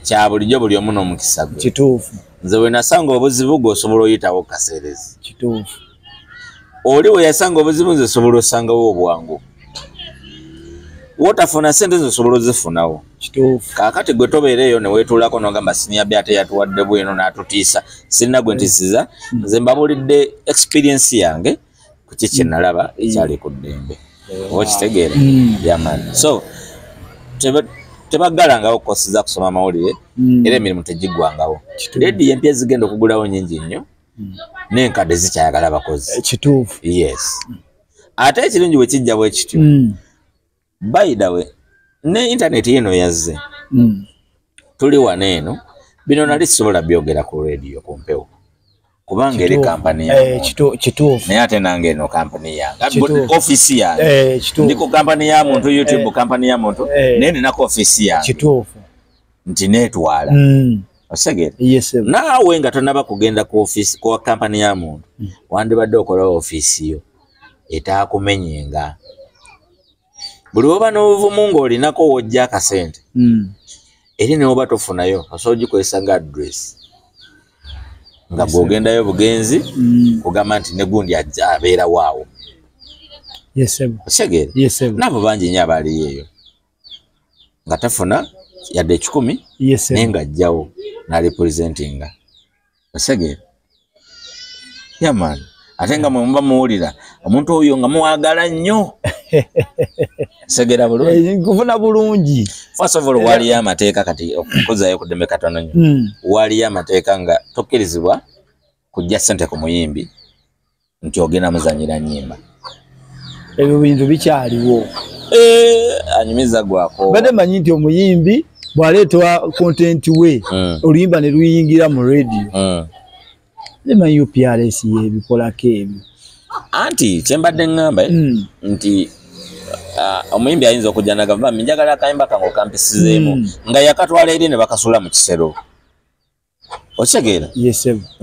kya bulijjo buli omu n'omukisa gwe. Kituufu. Nze bwe nasanga obuzibu g'osobola oyitawo kaseerezi. Kituufu. Oli we yasanga obuzibu nze osobola osangawo obwangu. Wotafuna sente zosobola ozifunawo. Kituufu. Kaakati gwe tobeereeyo ne weetuulako n'ogamba siniya byate yatuwadde bwino n'atutiisa sirina gwe ntisiza. Nze mbabuulidde experience yange ku kiki nalaba ekyali ku ddembe. Okitegeera? Yamaani. So tebaggalangawo kosi za kusoma amawulire era emirimu tegiggwangawo. Leediyo empya zigenda okugulawo nnyingi nnyo n'enkadde zikyayagala abakozi. Kituufu. Yes. Ate ekirungi bwe kijja bwe kityo. By the way, ne internet yeno yazze. Tuli wano eno bino nali sisobola byogera ku radio ku mpewo. Kubanga eri kampani yange. Kituufu. Naye ate nange eno kampani yange. Office yange. Ndi ku kampani ya muntu YouTube kampani ya muntu. Naye nina office yange. Kituufu. Nti neetwala. Osegere. Yes. Naawe nga tonaba kugenda ku office ku kampani ya muntu. Wandibadde okola office yo. Etaakumenyenga. Buli oba n'obuvumu ng'olinako wojja akasente. Eri ne oba tofunayo osobola ogikozesa nga address. Nga bw'ogendayo bugenzi kugamba nti ne gundi abeera waawo. Osegere. N'abo bangi nnyo abaliyo eyo. Nga tafuna yadde 10 naye ng'ajjawo n'alipresentinga. Osegere. Yaman. Ate nga mwe muba muwulira omuntu oyo nga muwagala nnyo. Segera bulungi. Kufuna bulungi. First of all waliyo amateeka kati okukozayo ku ddembe katono nnyo. Waliyo amateeka nga tokkirizibwa kujja ssente ku muyimbi nti ogenda muzanyira nnyimba. Ebyo bintu bikyaliwo. Anyumiza gwako. Badde manyi nti omuyimbi bw'aleetwa content we oluyimba ne luyingira mu radio. Lema UPRS yebikolako ebyo. Anti kyembadde ngamba nti omuyimbi ayinza okujja nagamba njagala akayimba kange okampisizeemu nga yakatwala eri ne bakasula mu kisero. Okitegeera?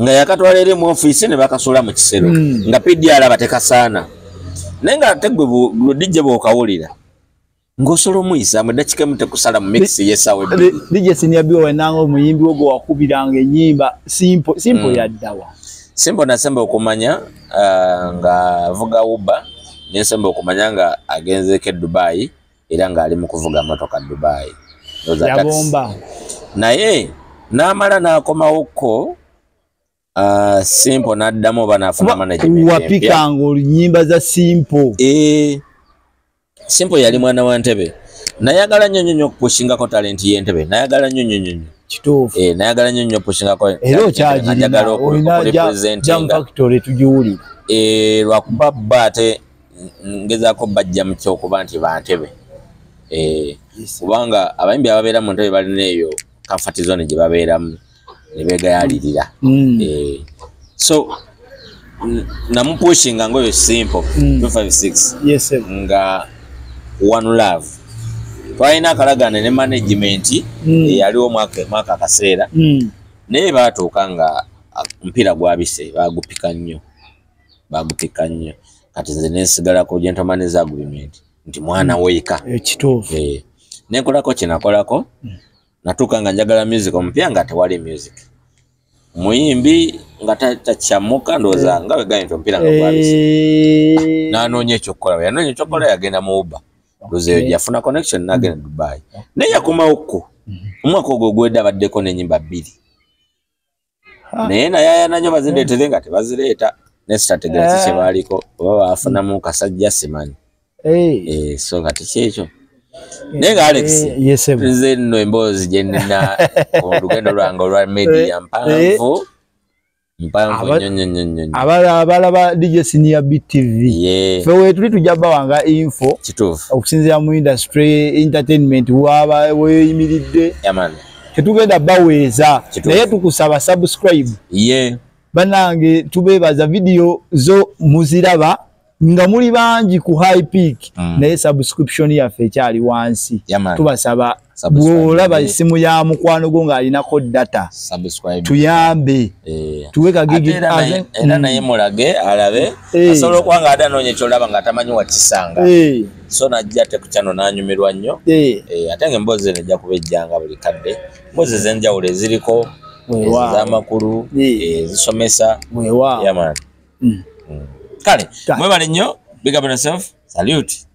Nga yakatwala eri mu ofiisi ne bakasula mu kisero nga PDR batekasaana. Naye nga ate gwe DJ bw'okawulira ng'osobola omuyisaamu eddakiika emu tekusala mu mix y'essaawa ebbiri. DJ Senior Bill wenanga omuyimbi ogwo wakubiranga ennyimba simple yaddawa. Simple nasemba okumanya nga avuga Uber nesemba okumanya nga agenzeko e Dubai era nga ali mu kuvuga motoka Dubai. Yabomba. Naye n'amala n'akomawokko Simple n'addamu oba n'afuna management. Wapikanga olunyimba za Simple. Simple yali mwana wa Ntebe. Nayagala nnyo okupushingako talent y'Entebe. Nayagala nnyo. Kituufu. Nayagala nnyo okupushingako. Era okyagirina olina Jam Factory tugiwulira. Lwakuba ate ngezaako bajja mu kyokuba nti ba Ntebe. Kubanga abayimbi ababeera mu Ntebe balina eyo comfort zone gye babeeramu ne beegayalirira. So namupushinga ngoyo Simple 256 nga One Love. Twalina akalagane ne management eyaliwo mwaka akaseera naye baatuuka nga omupiira gwabise bagupika nnyo kati nze nensigalako gentleman's agreement nti mwana weeka. Ekituufu. Nenkolako kyenakolako natuuka nga njagala music omupya nga tewali music. Muyimbi nga takyamuka ndowooza nga wegaye nti omupiira nga gwabise. N'anoonya ekyokukola. Yanoonya ekyokukola yagenda mu Uber. Ndowooza yafuna connection n'agenda Dubai. Naye yakomawokko omwaka ogwo ogwedde abaddeko n'ennyimba 2. Naye naye nanyo bazindeetere nga tebazireeta ne strategies kye baaliko oba baafunamu kasajja simanyi. So nga tekyekyo. Naye nga Alex nze nno emboozi gye nnina olugendo lwange olwa media mpanvu nnyo. Abalaba DJ Senior BTV. Fe we tuli tujja bawanga info. Kituufu. Okusinziira mu industry entertainment waba weyimiridde. Yaman. Tetugenda baweeza. Naye tukusaba subscribe. Banange tubebaza video zo muziraba nga muli bangi ku high peak naye subscription yaffe ekyali wansi. Tubasaba bw'olaba isimu ya mukwano gwo ng'alinako data tuyambe tuwe kagigi era naye mulage alabe asobola okuba nga adanoonya kyolaba ng'atamanyi wakisanga so najja ate ku kyano n'anyumirwa nnyo ate ng'emboozi eno ejja kuba ejjanga buli kadde emboozi ez'enjawulo eziriko ez'amakulu ezisomesa yaman kale mwebale nnyo big up on yourself salute